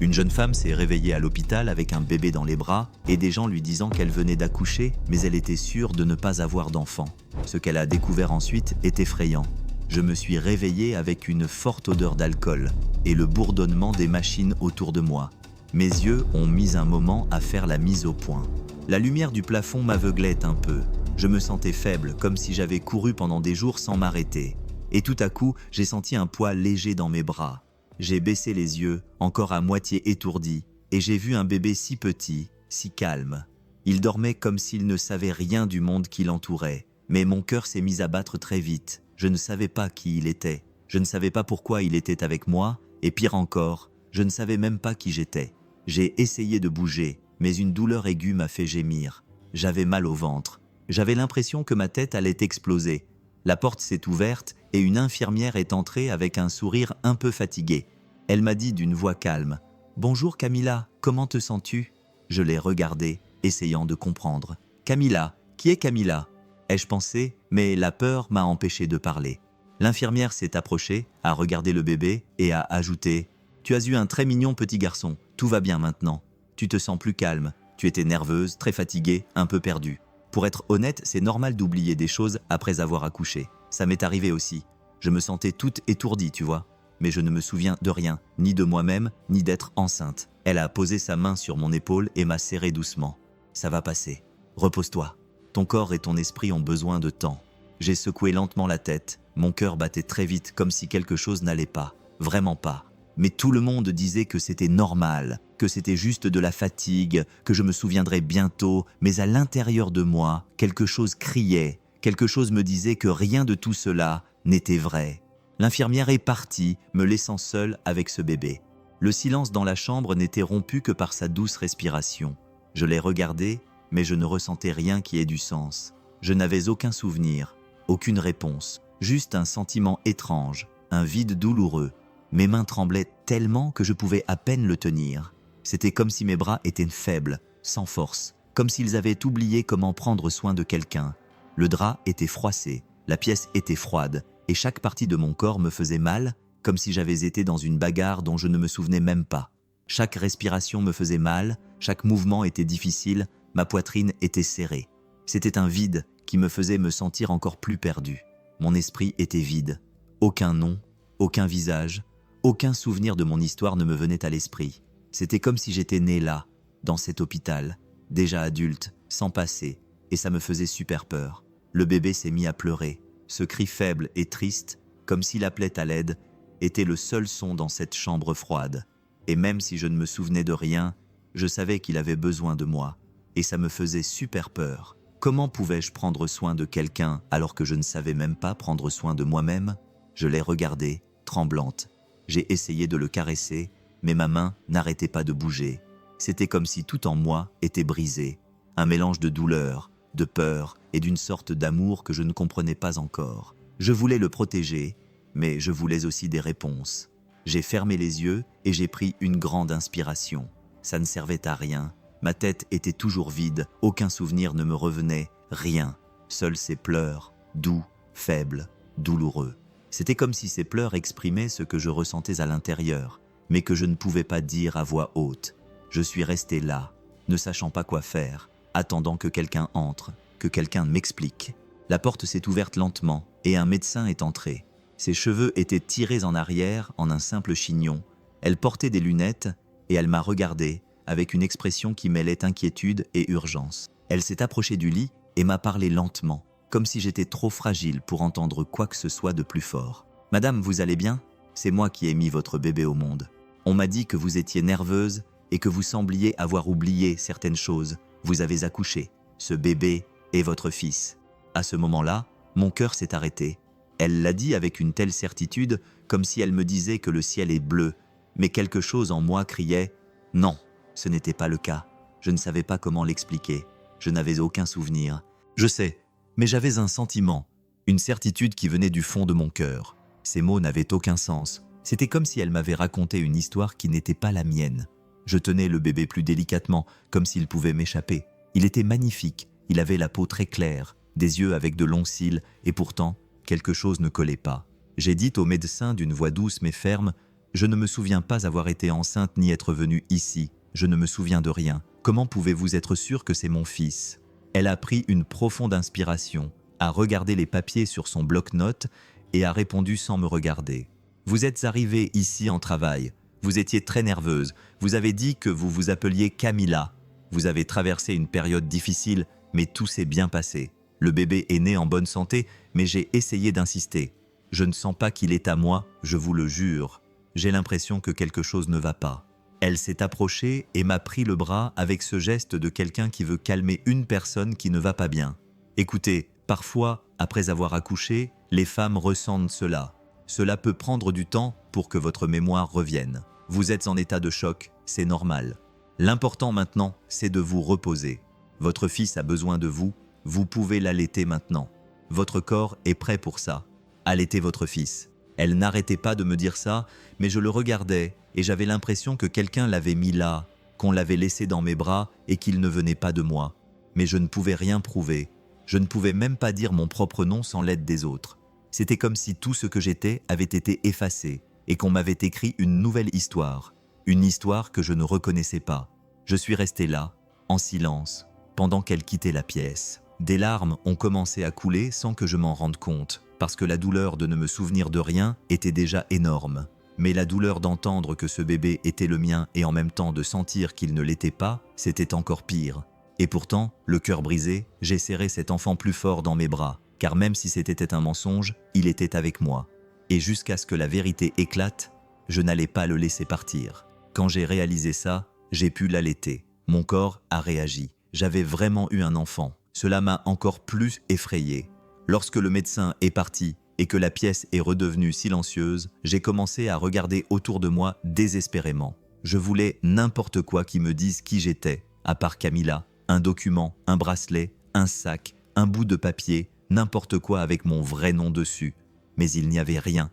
Une jeune femme s'est réveillée à l'hôpital avec un bébé dans les bras et des gens lui disant qu'elle venait d'accoucher, mais elle était sûre de ne pas avoir d'enfant. Ce qu'elle a découvert ensuite est effrayant. Je me suis réveillé avec une forte odeur d'alcool et le bourdonnement des machines autour de moi. Mes yeux ont mis un moment à faire la mise au point. La lumière du plafond m'aveuglait un peu. Je me sentais faible, comme si j'avais couru pendant des jours sans m'arrêter. Et tout à coup, j'ai senti un poids léger dans mes bras. J'ai baissé les yeux, encore à moitié étourdi, et j'ai vu un bébé si petit, si calme. Il dormait comme s'il ne savait rien du monde qui l'entourait. Mais mon cœur s'est mis à battre très vite. Je ne savais pas qui il était. Je ne savais pas pourquoi il était avec moi, et pire encore, je ne savais même pas qui j'étais. J'ai essayé de bouger, mais une douleur aiguë m'a fait gémir. J'avais mal au ventre. J'avais l'impression que ma tête allait exploser. La porte s'est ouverte et une infirmière est entrée avec un sourire un peu fatigué. Elle m'a dit d'une voix calme « Bonjour Camilla, comment te sens-tu » Je l'ai regardée, essayant de comprendre. « Camilla, qui est Camilla ?» ai-je pensé, mais la peur m'a empêché de parler. L'infirmière s'est approchée, a regardé le bébé et a ajouté « Tu as eu un très mignon petit garçon, tout va bien maintenant. Tu te sens plus calme, tu étais nerveuse, très fatiguée, un peu perdue. Pour être honnête, c'est normal d'oublier des choses après avoir accouché. Ça m'est arrivé aussi. Je me sentais toute étourdie, tu vois. Mais je ne me souviens de rien, ni de moi-même, ni d'être enceinte. Elle a posé sa main sur mon épaule et m'a serré doucement. Ça va passer. Repose-toi. Ton corps et ton esprit ont besoin de temps. J'ai secoué lentement la tête. Mon cœur battait très vite, comme si quelque chose n'allait pas. Vraiment pas. Mais tout le monde disait que c'était normal, que c'était juste de la fatigue, que je me souviendrais bientôt, mais à l'intérieur de moi, quelque chose criait, quelque chose me disait que rien de tout cela n'était vrai. L'infirmière est partie, me laissant seule avec ce bébé. Le silence dans la chambre n'était rompu que par sa douce respiration. Je l'ai regardée, mais je ne ressentais rien qui ait du sens. Je n'avais aucun souvenir, aucune réponse, juste un sentiment étrange, un vide douloureux. Mes mains tremblaient tellement que je pouvais à peine le tenir. C'était comme si mes bras étaient faibles, sans force, comme s'ils avaient oublié comment prendre soin de quelqu'un. Le drap était froissé, la pièce était froide, et chaque partie de mon corps me faisait mal, comme si j'avais été dans une bagarre dont je ne me souvenais même pas. Chaque respiration me faisait mal, chaque mouvement était difficile, ma poitrine était serrée. C'était un vide qui me faisait me sentir encore plus perdu. Mon esprit était vide. Aucun nom, aucun visage, aucun souvenir de mon histoire ne me venait à l'esprit. C'était comme si j'étais né là, dans cet hôpital, déjà adulte, sans passé, et ça me faisait super peur. Le bébé s'est mis à pleurer. Ce cri faible et triste, comme s'il appelait à l'aide, était le seul son dans cette chambre froide. Et même si je ne me souvenais de rien, je savais qu'il avait besoin de moi, et ça me faisait super peur. Comment pouvais-je prendre soin de quelqu'un alors que je ne savais même pas prendre soin de moi-même ? Je l'ai regardée, tremblante. J'ai essayé de le caresser, mais ma main n'arrêtait pas de bouger. C'était comme si tout en moi était brisé. Un mélange de douleur, de peur et d'une sorte d'amour que je ne comprenais pas encore. Je voulais le protéger, mais je voulais aussi des réponses. J'ai fermé les yeux et j'ai pris une grande inspiration. Ça ne servait à rien. Ma tête était toujours vide, aucun souvenir ne me revenait, rien. Seuls ces pleurs, doux, faibles, douloureux. C'était comme si ces pleurs exprimaient ce que je ressentais à l'intérieur, mais que je ne pouvais pas dire à voix haute. Je suis resté là, ne sachant pas quoi faire, attendant que quelqu'un entre, que quelqu'un m'explique. La porte s'est ouverte lentement et un médecin est entré. Ses cheveux étaient tirés en arrière en un simple chignon. Elle portait des lunettes et elle m'a regardé avec une expression qui mêlait inquiétude et urgence. Elle s'est approchée du lit et m'a parlé lentement, comme si j'étais trop fragile pour entendre quoi que ce soit de plus fort. « Madame, vous allez bien ? C'est moi qui ai mis votre bébé au monde. On m'a dit que vous étiez nerveuse et que vous sembliez avoir oublié certaines choses. Vous avez accouché. Ce bébé est votre fils. » À ce moment-là, mon cœur s'est arrêté. Elle l'a dit avec une telle certitude, comme si elle me disait que le ciel est bleu. Mais quelque chose en moi criait « Non, ce n'était pas le cas. » Je ne savais pas comment l'expliquer. Je n'avais aucun souvenir. Je sais, mais j'avais un sentiment, une certitude qui venait du fond de mon cœur. Ces mots n'avaient aucun sens. C'était comme si elle m'avait raconté une histoire qui n'était pas la mienne. Je tenais le bébé plus délicatement, comme s'il pouvait m'échapper. Il était magnifique, il avait la peau très claire, des yeux avec de longs cils, et pourtant, quelque chose ne collait pas. J'ai dit au médecin d'une voix douce mais ferme Je ne me souviens pas avoir été enceinte ni être venue ici. Je ne me souviens de rien. Comment pouvez-vous être sûr que c'est mon fils ?» Elle a pris une profonde inspiration, a regardé les papiers sur son bloc-notes et a répondu sans me regarder. « Vous êtes arrivée ici en travail. Vous étiez très nerveuse. Vous avez dit que vous vous appeliez Camilla. Vous avez traversé une période difficile, mais tout s'est bien passé. Le bébé est né en bonne santé, mais j'ai essayé d'insister. Je ne sens pas qu'il est à moi, je vous le jure. J'ai l'impression que quelque chose ne va pas. » Elle s'est approchée et m'a pris le bras avec ce geste de quelqu'un qui veut calmer une personne qui ne va pas bien. Écoutez, parfois, après avoir accouché, les femmes ressentent cela. Cela peut prendre du temps pour que votre mémoire revienne. Vous êtes en état de choc, c'est normal. L'important maintenant, c'est de vous reposer. Votre fils a besoin de vous, vous pouvez l'allaiter maintenant. Votre corps est prêt pour ça. Allaitez votre fils. Elle n'arrêtait pas de me dire ça, mais je le regardais et j'avais l'impression que quelqu'un l'avait mis là, qu'on l'avait laissé dans mes bras et qu'il ne venait pas de moi. Mais je ne pouvais rien prouver. Je ne pouvais même pas dire mon propre nom sans l'aide des autres. C'était comme si tout ce que j'étais avait été effacé et qu'on m'avait écrit une nouvelle histoire. Une histoire que je ne reconnaissais pas. Je suis resté là, en silence, pendant qu'elle quittait la pièce. Des larmes ont commencé à couler sans que je m'en rende compte, parce que la douleur de ne me souvenir de rien était déjà énorme. Mais la douleur d'entendre que ce bébé était le mien et en même temps de sentir qu'il ne l'était pas, c'était encore pire. Et pourtant, le cœur brisé, j'ai serré cet enfant plus fort dans mes bras, car même si c'était un mensonge, il était avec moi. Et jusqu'à ce que la vérité éclate, je n'allais pas le laisser partir. Quand j'ai réalisé ça, j'ai pu l'allaiter. Mon corps a réagi. J'avais vraiment eu un enfant. Cela m'a encore plus effrayé. Lorsque le médecin est parti et que la pièce est redevenue silencieuse, j'ai commencé à regarder autour de moi désespérément. Je voulais n'importe quoi qui me dise qui j'étais, à part Camilla, un document, un bracelet, un sac, un bout de papier, n'importe quoi avec mon vrai nom dessus. Mais il n'y avait rien,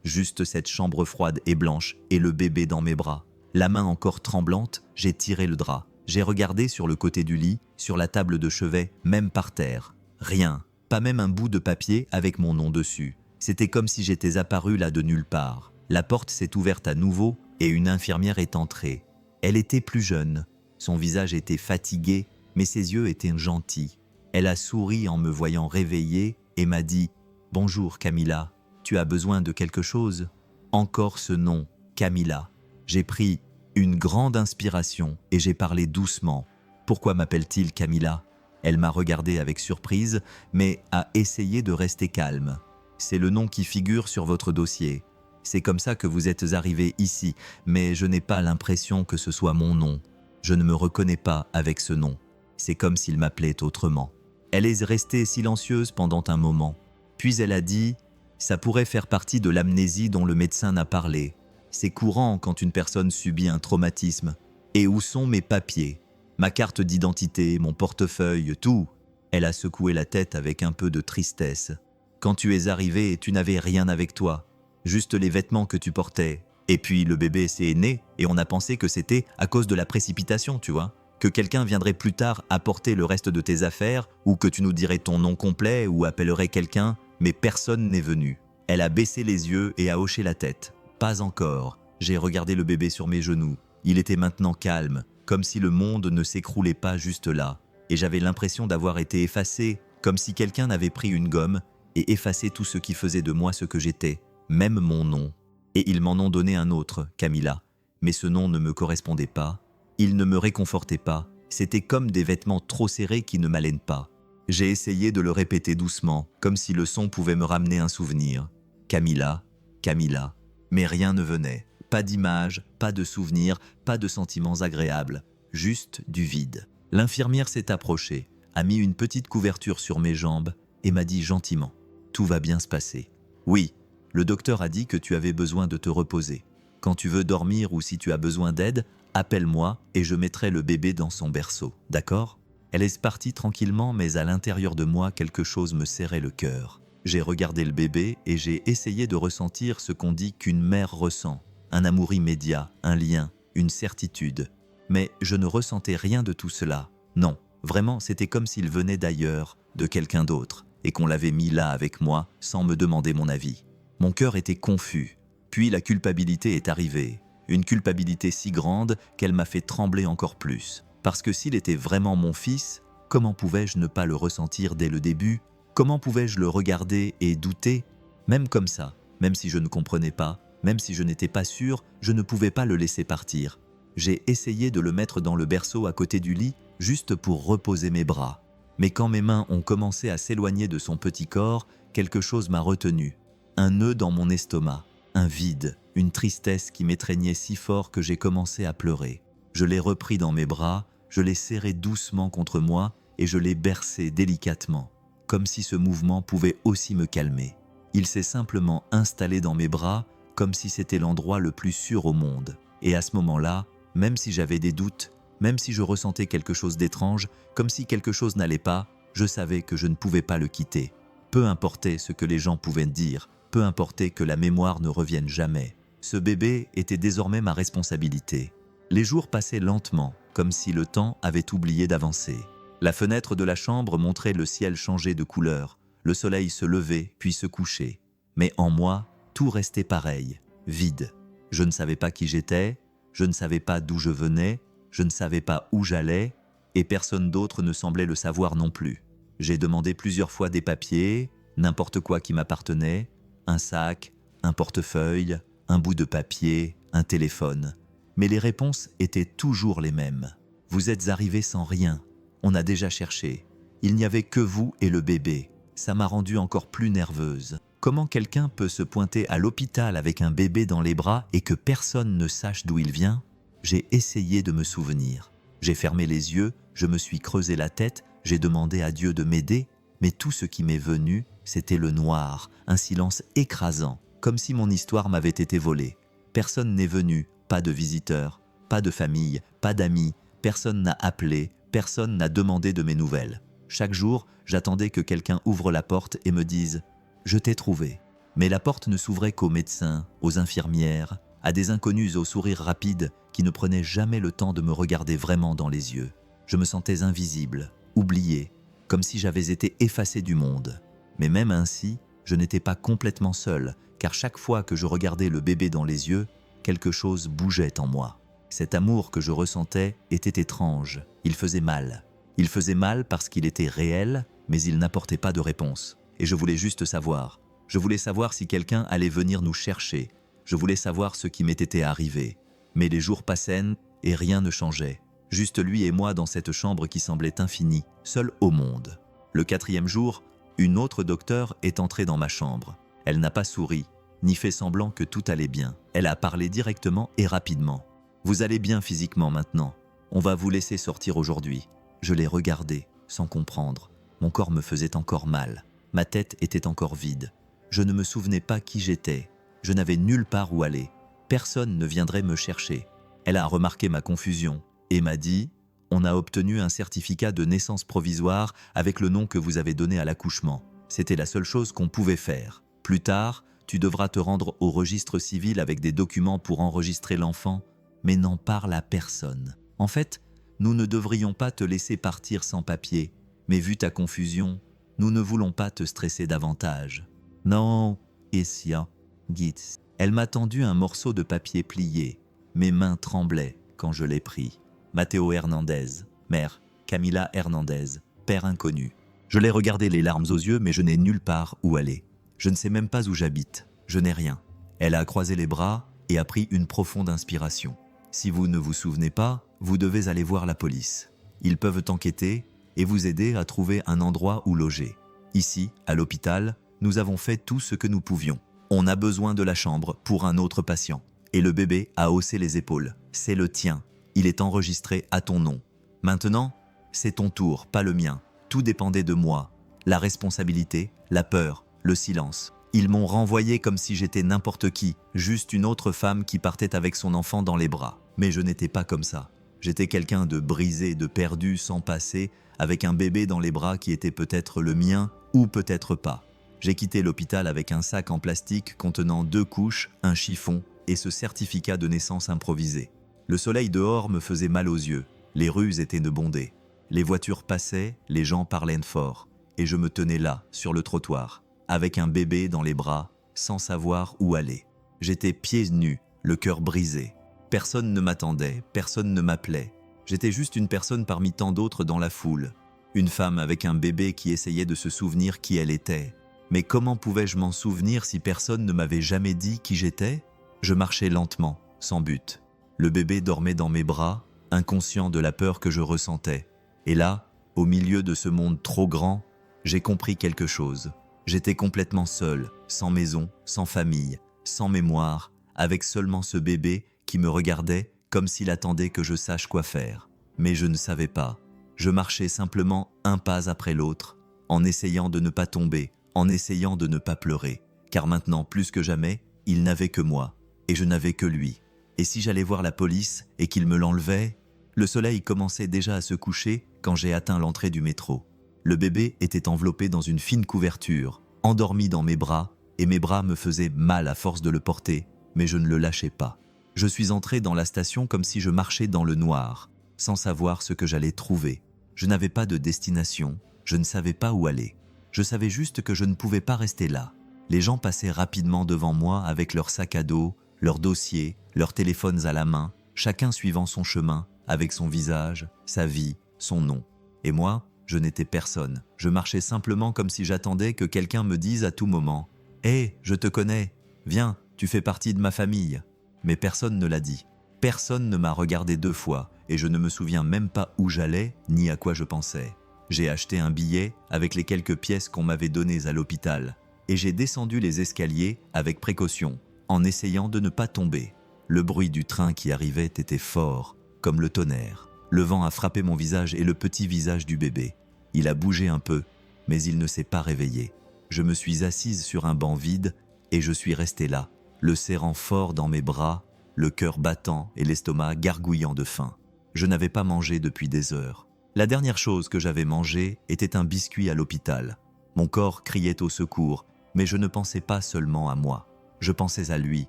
juste cette chambre froide et blanche et le bébé dans mes bras. La main encore tremblante, j'ai tiré le drap. J'ai regardé sur le côté du lit, sur la table de chevet, même par terre. Rien, pas même un bout de papier avec mon nom dessus. C'était comme si j'étais apparu là de nulle part. La porte s'est ouverte à nouveau et une infirmière est entrée. Elle était plus jeune. Son visage était fatigué, mais ses yeux étaient gentils. Elle a souri en me voyant réveillée et m'a dit « Bonjour Camilla, tu as besoin de quelque chose ?» Encore ce nom, Camilla. J'ai pris une grande inspiration et j'ai parlé doucement. « Pourquoi m'appelle-t-il Camilla ?» Elle m'a regardé avec surprise, mais a essayé de rester calme. « C'est le nom qui figure sur votre dossier. C'est comme ça que vous êtes arrivé ici, mais je n'ai pas l'impression que ce soit mon nom. Je ne me reconnais pas avec ce nom. C'est comme s'il m'appelait autrement. » Elle est restée silencieuse pendant un moment. Puis elle a dit « Ça pourrait faire partie de l'amnésie dont le médecin a parlé. C'est courant quand une personne subit un traumatisme. Et où sont mes papiers? Ma carte d'identité, mon portefeuille, tout ?» Elle a secoué la tête avec un peu de tristesse. « Quand tu es arrivé, tu n'avais rien avec toi. Juste les vêtements que tu portais. Et puis le bébé s'est né et on a pensé que c'était à cause de la précipitation, tu vois. Que quelqu'un viendrait plus tard apporter le reste de tes affaires ou que tu nous dirais ton nom complet ou appellerais quelqu'un, mais personne n'est venu. » Elle a baissé les yeux et a hoché la tête. « Pas encore. » J'ai regardé le bébé sur mes genoux. Il était maintenant calme, comme si le monde ne s'écroulait pas juste là. Et j'avais l'impression d'avoir été effacé, comme si quelqu'un avait pris une gomme et effacé tout ce qui faisait de moi ce que j'étais, même mon nom. Et ils m'en ont donné un autre, Camilla. Mais ce nom ne me correspondait pas. Il ne me réconfortait pas. C'était comme des vêtements trop serrés qui ne m'allaient pas. J'ai essayé de le répéter doucement, comme si le son pouvait me ramener un souvenir. Camilla, Camilla. Mais rien ne venait. Pas d'image, pas de souvenir, pas de sentiments agréables. Juste du vide. L'infirmière s'est approchée, a mis une petite couverture sur mes jambes et m'a dit gentiment « Tout va bien se passer. Oui, le docteur a dit que tu avais besoin de te reposer. Quand tu veux dormir ou si tu as besoin d'aide, appelle-moi et je mettrai le bébé dans son berceau, d'accord ?» Elle est partie tranquillement, mais à l'intérieur de moi, quelque chose me serrait le cœur. J'ai regardé le bébé et j'ai essayé de ressentir ce qu'on dit qu'une mère ressent. Un amour immédiat, un lien, une certitude. Mais je ne ressentais rien de tout cela. Non, vraiment, c'était comme s'il venait d'ailleurs, de quelqu'un d'autre, et qu'on l'avait mis là avec moi sans me demander mon avis. Mon cœur était confus. Puis la culpabilité est arrivée. Une culpabilité si grande qu'elle m'a fait trembler encore plus. Parce que s'il était vraiment mon fils, comment pouvais-je ne pas le ressentir dès le début? Comment pouvais-je le regarder et douter? Même comme ça, même si je ne comprenais pas, même si je n'étais pas sûr, je ne pouvais pas le laisser partir. J'ai essayé de le mettre dans le berceau à côté du lit, juste pour reposer mes bras. Mais quand mes mains ont commencé à s'éloigner de son petit corps, quelque chose m'a retenu. Un nœud dans mon estomac, un vide, une tristesse qui m'étreignait si fort que j'ai commencé à pleurer. Je l'ai repris dans mes bras, je l'ai serré doucement contre moi et je l'ai bercé délicatement, comme si ce mouvement pouvait aussi me calmer. Il s'est simplement installé dans mes bras, comme si c'était l'endroit le plus sûr au monde. Et à ce moment-là, même si j'avais des doutes, même si je ressentais quelque chose d'étrange, comme si quelque chose n'allait pas, je savais que je ne pouvais pas le quitter. Peu importait ce que les gens pouvaient dire, peu importait que la mémoire ne revienne jamais. Ce bébé était désormais ma responsabilité. Les jours passaient lentement, comme si le temps avait oublié d'avancer. La fenêtre de la chambre montrait le ciel changer de couleur. Le soleil se levait, puis se couchait. Mais en moi, tout restait pareil, vide. Je ne savais pas qui j'étais, je ne savais pas d'où je venais, je ne savais pas où j'allais, et personne d'autre ne semblait le savoir non plus. J'ai demandé plusieurs fois des papiers, n'importe quoi qui m'appartenait, un sac, un portefeuille, un bout de papier, un téléphone. Mais les réponses étaient toujours les mêmes. Vous êtes arrivé sans rien. On a déjà cherché. Il n'y avait que vous et le bébé. Ça m'a rendue encore plus nerveuse. Comment quelqu'un peut se pointer à l'hôpital avec un bébé dans les bras et que personne ne sache d'où il vient? J'ai essayé de me souvenir. J'ai fermé les yeux, je me suis creusé la tête, j'ai demandé à Dieu de m'aider, mais tout ce qui m'est venu, c'était le noir, un silence écrasant, comme si mon histoire m'avait été volée. Personne n'est venu, pas de visiteurs, pas de famille, pas d'amis, personne n'a appelé, personne n'a demandé de mes nouvelles. Chaque jour, j'attendais que quelqu'un ouvre la porte et me dise « Je t'ai trouvé ». Mais la porte ne s'ouvrait qu'aux médecins, aux infirmières, à des inconnus au sourire rapide qui ne prenaient jamais le temps de me regarder vraiment dans les yeux. Je me sentais invisible, oublié, comme si j'avais été effacé du monde. Mais même ainsi, je n'étais pas complètement seul, car chaque fois que je regardais le bébé dans les yeux, quelque chose bougeait en moi. Cet amour que je ressentais était étrange, il faisait mal. Il faisait mal parce qu'il était réel, mais il n'apportait pas de réponse. Et je voulais juste savoir. Je voulais savoir si quelqu'un allait venir nous chercher. Je voulais savoir ce qui m'était arrivé. Mais les jours passaient et rien ne changeait. Juste lui et moi dans cette chambre qui semblait infinie, seul au monde. Le 4e jour, une autre docteure est entrée dans ma chambre. Elle n'a pas souri, ni fait semblant que tout allait bien. Elle a parlé directement et rapidement. « Vous allez bien physiquement maintenant. On va vous laisser sortir aujourd'hui. » Je l'ai regardé, sans comprendre. Mon corps me faisait encore mal. Ma tête était encore vide. Je ne me souvenais pas qui j'étais. Je n'avais nulle part où aller. Personne ne viendrait me chercher. Elle a remarqué ma confusion et m'a dit « On a obtenu un certificat de naissance provisoire avec le nom que vous avez donné à l'accouchement. C'était la seule chose qu'on pouvait faire. Plus tard, tu devras te rendre au registre civil avec des documents pour enregistrer l'enfant, mais n'en parle à personne. En fait, nous ne devrions pas te laisser partir sans papier, mais vu ta confusion, nous ne voulons pas te stresser davantage. Non, Essia, Gitz. » Elle m'a tendu un morceau de papier plié. Mes mains tremblaient quand je l'ai pris. Matteo Hernandez, mère, Camila Hernandez, père inconnu. Je l'ai regardé les larmes aux yeux, mais je n'ai nulle part où aller. Je ne sais même pas où j'habite. Je n'ai rien. Elle a croisé les bras et a pris une profonde inspiration. Si vous ne vous souvenez pas, vous devez aller voir la police. Ils peuvent enquêter et vous aider à trouver un endroit où loger. Ici, à l'hôpital, nous avons fait tout ce que nous pouvions. On a besoin de la chambre pour un autre patient. Et le bébé a haussé les épaules. C'est le tien. Il est enregistré à ton nom. Maintenant, c'est ton tour, pas le mien. Tout dépendait de moi. La responsabilité, la peur, le silence. Ils m'ont renvoyé comme si j'étais n'importe qui, juste une autre femme qui partait avec son enfant dans les bras. Mais je n'étais pas comme ça. J'étais quelqu'un de brisé, de perdu, sans passé, avec un bébé dans les bras qui était peut-être le mien ou peut-être pas. J'ai quitté l'hôpital avec un sac en plastique contenant 2 couches, un chiffon et ce certificat de naissance improvisé. Le soleil dehors me faisait mal aux yeux, les rues étaient bondées. Les voitures passaient, les gens parlaient fort, et je me tenais là, sur le trottoir, avec un bébé dans les bras, sans savoir où aller. J'étais pieds nus, le cœur brisé. Personne ne m'attendait, personne ne m'appelait. J'étais juste une personne parmi tant d'autres dans la foule. Une femme avec un bébé qui essayait de se souvenir qui elle était. Mais comment pouvais-je m'en souvenir si personne ne m'avait jamais dit qui j'étais? Je marchais lentement, sans but. Le bébé dormait dans mes bras, inconscient de la peur que je ressentais. Et là, au milieu de ce monde trop grand, j'ai compris quelque chose. J'étais complètement seul, sans maison, sans famille, sans mémoire, avec seulement ce bébé qui me regardait comme s'il attendait que je sache quoi faire. Mais je ne savais pas. Je marchais simplement un pas après l'autre, en essayant de ne pas tomber, en essayant de ne pas pleurer. Car maintenant, plus que jamais, il n'avait que moi, et je n'avais que lui. Et si j'allais voir la police et qu'il me l'enlevait? Le soleil commençait déjà à se coucher quand j'ai atteint l'entrée du métro. Le bébé était enveloppé dans une fine couverture, endormi dans mes bras, et mes bras me faisaient mal à force de le porter, mais je ne le lâchais pas. Je suis entré dans la station comme si je marchais dans le noir, sans savoir ce que j'allais trouver. Je n'avais pas de destination, je ne savais pas où aller. Je savais juste que je ne pouvais pas rester là. Les gens passaient rapidement devant moi avec leurs sacs à dos, leurs dossiers, leurs téléphones à la main, chacun suivant son chemin, avec son visage, sa vie, son nom. Et moi, je n'étais personne. Je marchais simplement comme si j'attendais que quelqu'un me dise à tout moment « Hé, je te connais, viens, tu fais partie de ma famille ». Mais personne ne l'a dit. Personne ne m'a regardé 2 fois et je ne me souviens même pas où j'allais ni à quoi je pensais. J'ai acheté un billet avec les quelques pièces qu'on m'avait données à l'hôpital et j'ai descendu les escaliers avec précaution, en essayant de ne pas tomber. Le bruit du train qui arrivait était fort, comme le tonnerre. Le vent a frappé mon visage et le petit visage du bébé. Il a bougé un peu, mais il ne s'est pas réveillé. Je me suis assise sur un banc vide et je suis restée là, le serrant fort dans mes bras, le cœur battant et l'estomac gargouillant de faim. Je n'avais pas mangé depuis des heures. La dernière chose que j'avais mangée était un biscuit à l'hôpital. Mon corps criait au secours, mais je ne pensais pas seulement à moi. Je pensais à lui,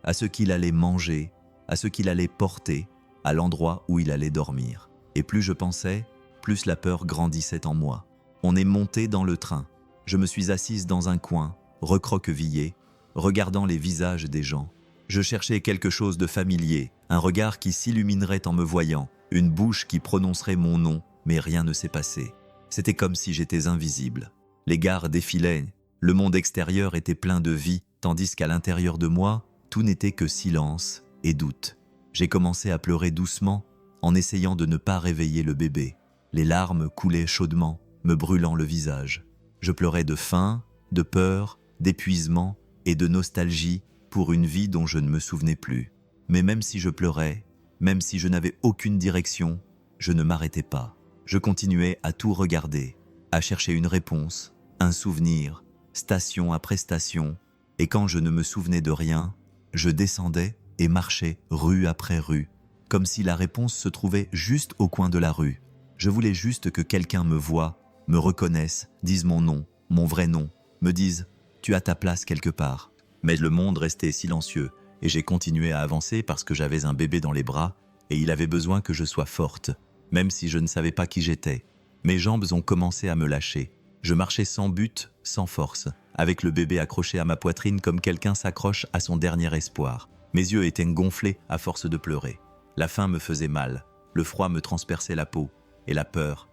à ce qu'il allait manger, à ce qu'il allait porter, à l'endroit où il allait dormir. Et plus je pensais, plus la peur grandissait en moi. On est monté dans le train. Je me suis assise dans un coin, recroquevillée, regardant les visages des gens. Je cherchais quelque chose de familier, un regard qui s'illuminerait en me voyant, une bouche qui prononcerait mon nom, mais rien ne s'est passé. C'était comme si j'étais invisible. Les gares défilaient, le monde extérieur était plein de vie, tandis qu'à l'intérieur de moi, tout n'était que silence et doute. J'ai commencé à pleurer doucement, en essayant de ne pas réveiller le bébé. Les larmes coulaient chaudement, me brûlant le visage. Je pleurais de faim, de peur, d'épuisement et de nostalgie pour une vie dont je ne me souvenais plus. Mais même si je pleurais, même si je n'avais aucune direction, je ne m'arrêtais pas. Je continuais à tout regarder, à chercher une réponse, un souvenir, station après station, et quand je ne me souvenais de rien, je descendais et marchais rue après rue, comme si la réponse se trouvait juste au coin de la rue. Je voulais juste que quelqu'un me voie, me reconnaisse, dise mon nom, mon vrai nom, me dise « tu as ta place quelque part ». Mais le monde restait silencieux et j'ai continué à avancer parce que j'avais un bébé dans les bras et il avait besoin que je sois forte, même si je ne savais pas qui j'étais. Mes jambes ont commencé à me lâcher. Je marchais sans but, sans force, avec le bébé accroché à ma poitrine comme quelqu'un s'accroche à son dernier espoir. Mes yeux étaient gonflés à force de pleurer. La faim me faisait mal, le froid me transperçait la peau et la peur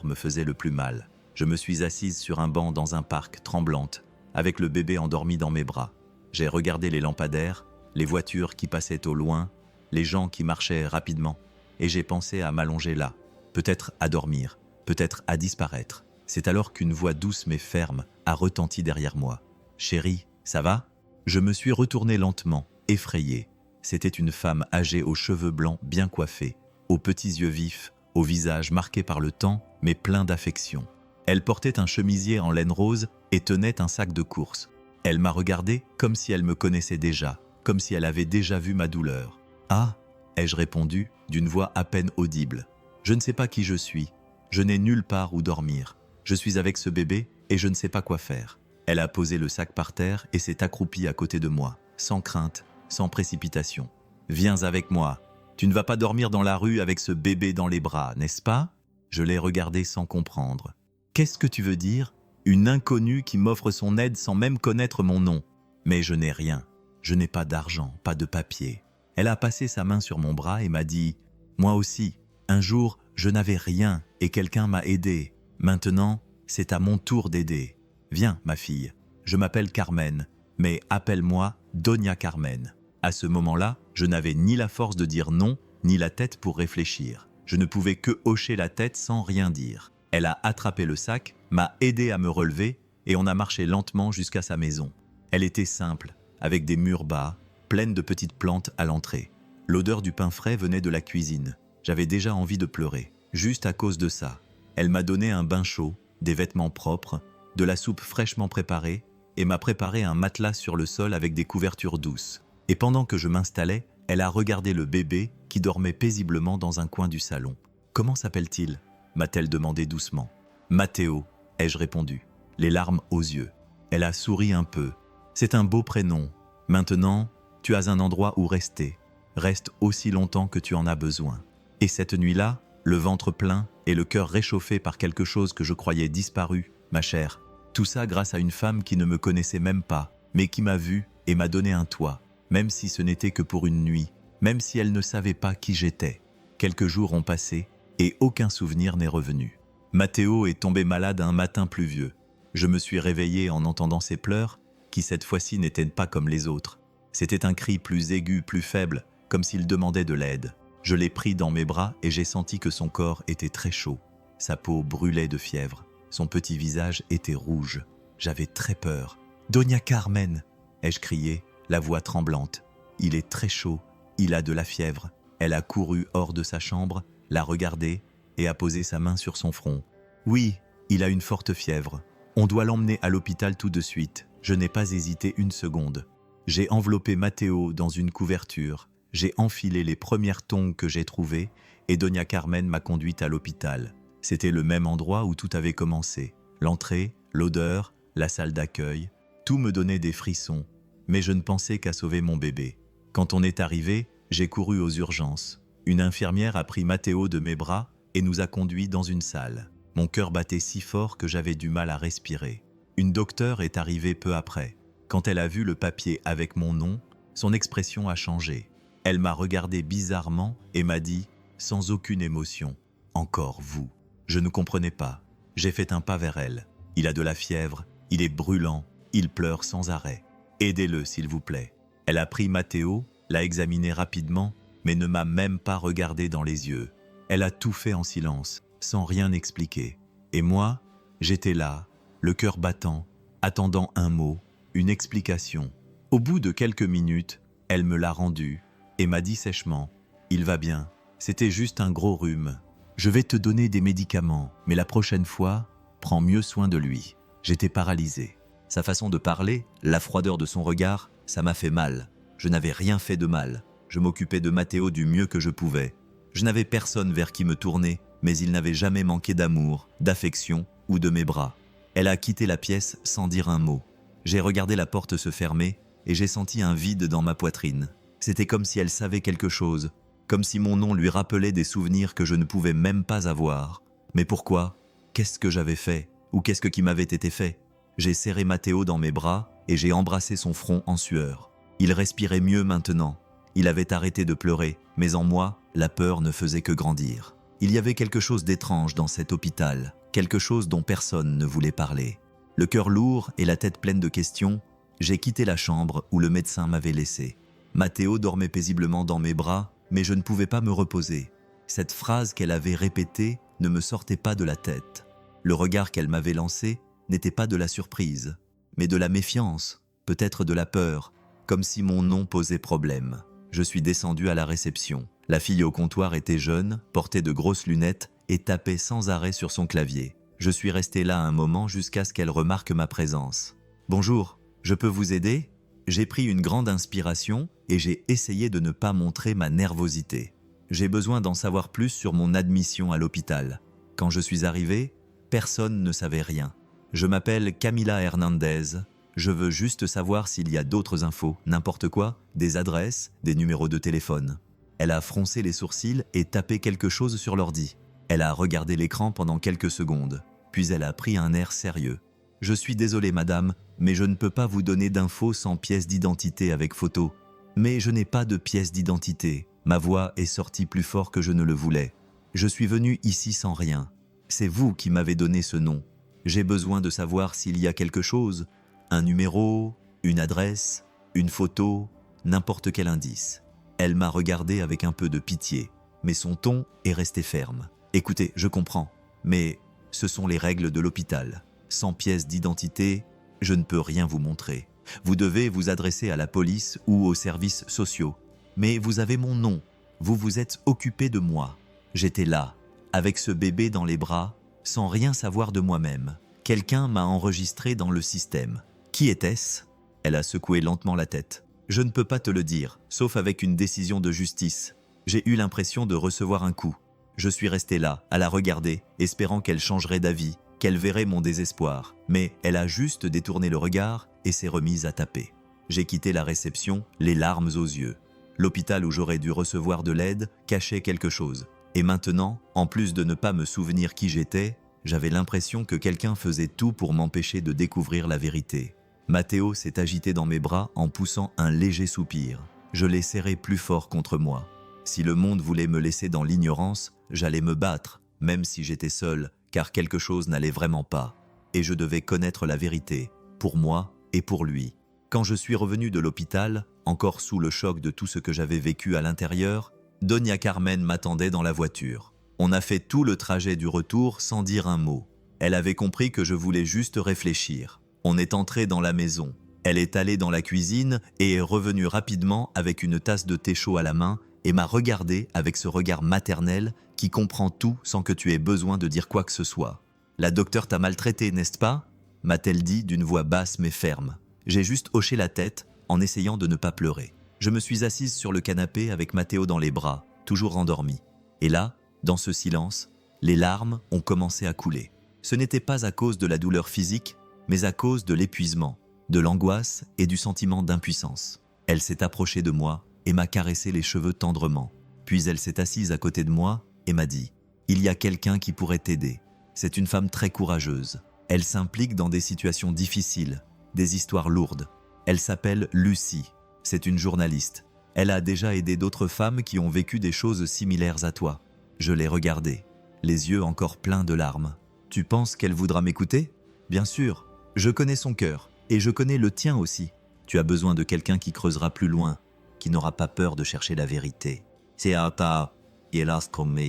me faisait le plus mal. Je me suis assise sur un banc dans un parc, tremblante, avec le bébé endormi dans mes bras. J'ai regardé les lampadaires, les voitures qui passaient au loin, les gens qui marchaient rapidement, et j'ai pensé à m'allonger là, peut-être à dormir, peut-être à disparaître. C'est alors qu'une voix douce mais ferme a retenti derrière moi. « Chérie, ça va ?» Je me suis retourné lentement, effrayé. C'était une femme âgée aux cheveux blancs bien coiffés, aux petits yeux vifs, au visage marqué par le temps mais plein d'affection. Elle portait un chemisier en laine rose et tenait un sac de course. Elle m'a regardé comme si elle me connaissait déjà, comme si elle avait déjà vu ma douleur. « Ah !» ai-je répondu d'une voix à peine audible. « Je ne sais pas qui je suis. Je n'ai nulle part où dormir. Je suis avec ce bébé et je ne sais pas quoi faire. » Elle a posé le sac par terre et s'est accroupie à côté de moi, sans crainte, sans précipitation. « Viens avec moi. Tu ne vas pas dormir dans la rue avec ce bébé dans les bras, n'est-ce pas ?» Je l'ai regardé sans comprendre. « Qu'est-ce que tu veux dire ? Une inconnue qui m'offre son aide sans même connaître mon nom. Mais je n'ai rien. Je n'ai pas d'argent, pas de papier. Elle a passé sa main sur mon bras et m'a dit « Moi aussi, un jour, je n'avais rien et quelqu'un m'a aidé. Maintenant, c'est à mon tour d'aider. Viens, ma fille, je m'appelle Carmen, mais appelle-moi Doña Carmen. » À ce moment-là, je n'avais ni la force de dire non, ni la tête pour réfléchir. Je ne pouvais que hocher la tête sans rien dire. Elle a attrapé le sac, m'a aidé à me relever et on a marché lentement jusqu'à sa maison. Elle était simple, avec des murs bas, pleine de petites plantes à l'entrée. L'odeur du pain frais venait de la cuisine. J'avais déjà envie de pleurer, juste à cause de ça. Elle m'a donné un bain chaud, des vêtements propres, de la soupe fraîchement préparée et m'a préparé un matelas sur le sol avec des couvertures douces. Et pendant que je m'installais, elle a regardé le bébé qui dormait paisiblement dans un coin du salon. « Comment s'appelle-t-il » m'a-t-elle demandé doucement. « Matteo » ai-je répondu, les larmes aux yeux. Elle a souri un peu. « C'est un beau prénom. Maintenant, tu as un endroit où rester. Reste aussi longtemps que tu en as besoin. » Et cette nuit-là, le ventre plein et le cœur réchauffé par quelque chose que je croyais disparu, ma chère. Tout ça grâce à une femme qui ne me connaissait même pas, mais qui m'a vu et m'a donné un toit, même si ce n'était que pour une nuit, même si elle ne savait pas qui j'étais. Quelques jours ont passé et aucun souvenir n'est revenu. Matteo est tombé malade un matin pluvieux. Je me suis réveillé en entendant ses pleurs, qui cette fois-ci n'étaient pas comme les autres. C'était un cri plus aigu, plus faible, comme s'il demandait de l'aide. Je l'ai pris dans mes bras et j'ai senti que son corps était très chaud. Sa peau brûlait de fièvre. Son petit visage était rouge. J'avais très peur. « Doña Carmen !» ai-je crié, la voix tremblante. « Il est très chaud. Il a de la fièvre. » Elle a couru hors de sa chambre, l'a regardé et a posé sa main sur son front. « Oui, il a une forte fièvre. On doit l'emmener à l'hôpital tout de suite. » Je n'ai pas hésité une seconde. J'ai enveloppé Matteo dans une couverture. J'ai enfilé les premières tongs que j'ai trouvées et Doña Carmen m'a conduite à l'hôpital. C'était le même endroit où tout avait commencé. L'entrée, l'odeur, la salle d'accueil, tout me donnait des frissons, mais je ne pensais qu'à sauver mon bébé. Quand on est arrivé, j'ai couru aux urgences. Une infirmière a pris Matteo de mes bras et nous a conduits dans une salle. Mon cœur battait si fort que j'avais du mal à respirer. Une docteure est arrivée peu après. Quand elle a vu le papier avec mon nom, son expression a changé. Elle m'a regardé bizarrement et m'a dit, sans aucune émotion, « Encore vous ». Je ne comprenais pas. J'ai fait un pas vers elle. Il a de la fièvre, il est brûlant, il pleure sans arrêt. Aidez-le, s'il vous plaît. Elle a pris Matteo, l'a examiné rapidement, mais ne m'a même pas regardé dans les yeux. Elle a tout fait en silence, sans rien expliquer. Et moi, j'étais là, le cœur battant, attendant un mot, une explication. Au bout de quelques minutes, elle me l'a rendu et m'a dit sèchement « Il va bien, c'était juste un gros rhume. Je vais te donner des médicaments, mais la prochaine fois, prends mieux soin de lui. » J'étais paralysé. Sa façon de parler, la froideur de son regard, ça m'a fait mal. Je n'avais rien fait de mal. Je m'occupais de Matteo du mieux que je pouvais. Je n'avais personne vers qui me tourner, mais il n'avait jamais manqué d'amour, d'affection ou de mes bras. Elle a quitté la pièce sans dire un mot. J'ai regardé la porte se fermer et j'ai senti un vide dans ma poitrine. C'était comme si elle savait quelque chose, comme si mon nom lui rappelait des souvenirs que je ne pouvais même pas avoir. Mais pourquoi? Qu'est-ce que j'avais fait? Ou qu'est-ce qui m'avait été fait? J'ai serré Matteo dans mes bras et j'ai embrassé son front en sueur. Il respirait mieux maintenant. Il avait arrêté de pleurer, mais en moi, la peur ne faisait que grandir. Il y avait quelque chose d'étrange dans cet hôpital, quelque chose dont personne ne voulait parler. Le cœur lourd et la tête pleine de questions, j'ai quitté la chambre où le médecin m'avait laissé. Matteo dormait paisiblement dans mes bras, mais je ne pouvais pas me reposer. Cette phrase qu'elle avait répétée ne me sortait pas de la tête. Le regard qu'elle m'avait lancé n'était pas de la surprise, mais de la méfiance, peut-être de la peur, comme si mon nom posait problème. Je suis descendu à la réception. La fille au comptoir était jeune, portait de grosses lunettes et tapait sans arrêt sur son clavier. Je suis resté là un moment jusqu'à ce qu'elle remarque ma présence. « Bonjour, je peux vous aider ?» J'ai pris une grande inspiration et j'ai essayé de ne pas montrer ma nervosité. J'ai besoin d'en savoir plus sur mon admission à l'hôpital. Quand je suis arrivé, personne ne savait rien. Je m'appelle Camila Hernandez. Je veux juste savoir s'il y a d'autres infos, n'importe quoi, des adresses, des numéros de téléphone. Elle a froncé les sourcils et tapé quelque chose sur l'ordi. Elle a regardé l'écran pendant quelques secondes, puis elle a pris un air sérieux. Je suis désolé madame, mais je ne peux pas vous donner d'infos sans pièce d'identité avec photo. Mais je n'ai pas de pièce d'identité. Ma voix est sortie plus fort que je ne le voulais. Je suis venu ici sans rien. C'est vous qui m'avez donné ce nom. J'ai besoin de savoir s'il y a quelque chose, un numéro, une adresse, une photo, n'importe quel indice. Elle m'a regardé avec un peu de pitié, mais son ton est resté ferme. Écoutez, je comprends, mais ce sont les règles de l'hôpital. Sans pièce d'identité, je ne peux rien vous montrer. Vous devez vous adresser à la police ou aux services sociaux. Mais vous avez mon nom, vous vous êtes occupé de moi. J'étais là, avec ce bébé dans les bras, sans rien savoir de moi-même. Quelqu'un m'a enregistré dans le système. Qui était-ce ? Elle a secoué lentement la tête. Je ne peux pas te le dire, sauf avec une décision de justice. J'ai eu l'impression de recevoir un coup. Je suis resté là, à la regarder, espérant qu'elle changerait d'avis, qu'elle verrait mon désespoir. Mais elle a juste détourné le regard et s'est remise à taper. J'ai quitté la réception, les larmes aux yeux. L'hôpital où j'aurais dû recevoir de l'aide cachait quelque chose. Et maintenant, en plus de ne pas me souvenir qui j'étais, j'avais l'impression que quelqu'un faisait tout pour m'empêcher de découvrir la vérité. Matteo s'est agité dans mes bras en poussant un léger soupir. Je l'ai serré plus fort contre moi. Si le monde voulait me laisser dans l'ignorance, j'allais me battre, même si j'étais seul, car quelque chose n'allait vraiment pas. Et je devais connaître la vérité, pour moi et pour lui. Quand je suis revenu de l'hôpital, encore sous le choc de tout ce que j'avais vécu à l'intérieur, Doña Carmen m'attendait dans la voiture. On a fait tout le trajet du retour sans dire un mot. Elle avait compris que je voulais juste réfléchir. On est entré dans la maison. Elle est allée dans la cuisine et est revenue rapidement avec une tasse de thé chaud à la main et m'a regardé avec ce regard maternel qui comprend tout sans que tu aies besoin de dire quoi que ce soit. « La docteure t'a maltraité, n'est-ce pas ?» m'a-t-elle dit d'une voix basse mais ferme. J'ai juste hoché la tête en essayant de ne pas pleurer. Je me suis assise sur le canapé avec Matteo dans les bras, toujours endormi. Et là, dans ce silence, les larmes ont commencé à couler. Ce n'était pas à cause de la douleur physique, mais à cause de l'épuisement, de l'angoisse et du sentiment d'impuissance. Elle s'est approchée de moi et m'a caressé les cheveux tendrement. Puis elle s'est assise à côté de moi et m'a dit « Il y a quelqu'un qui pourrait t'aider. C'est une femme très courageuse. Elle s'implique dans des situations difficiles, des histoires lourdes. Elle s'appelle Lucie. C'est une journaliste. Elle a déjà aidé d'autres femmes qui ont vécu des choses similaires à toi. » Je l'ai regardée, les yeux encore pleins de larmes. « Tu penses qu'elle voudra m'écouter ? Bien sûr. Je connais son cœur, et je connais le tien aussi. Tu as besoin de quelqu'un qui creusera plus loin, qui n'aura pas peur de chercher la vérité. » C'est Ata, Yelas comme.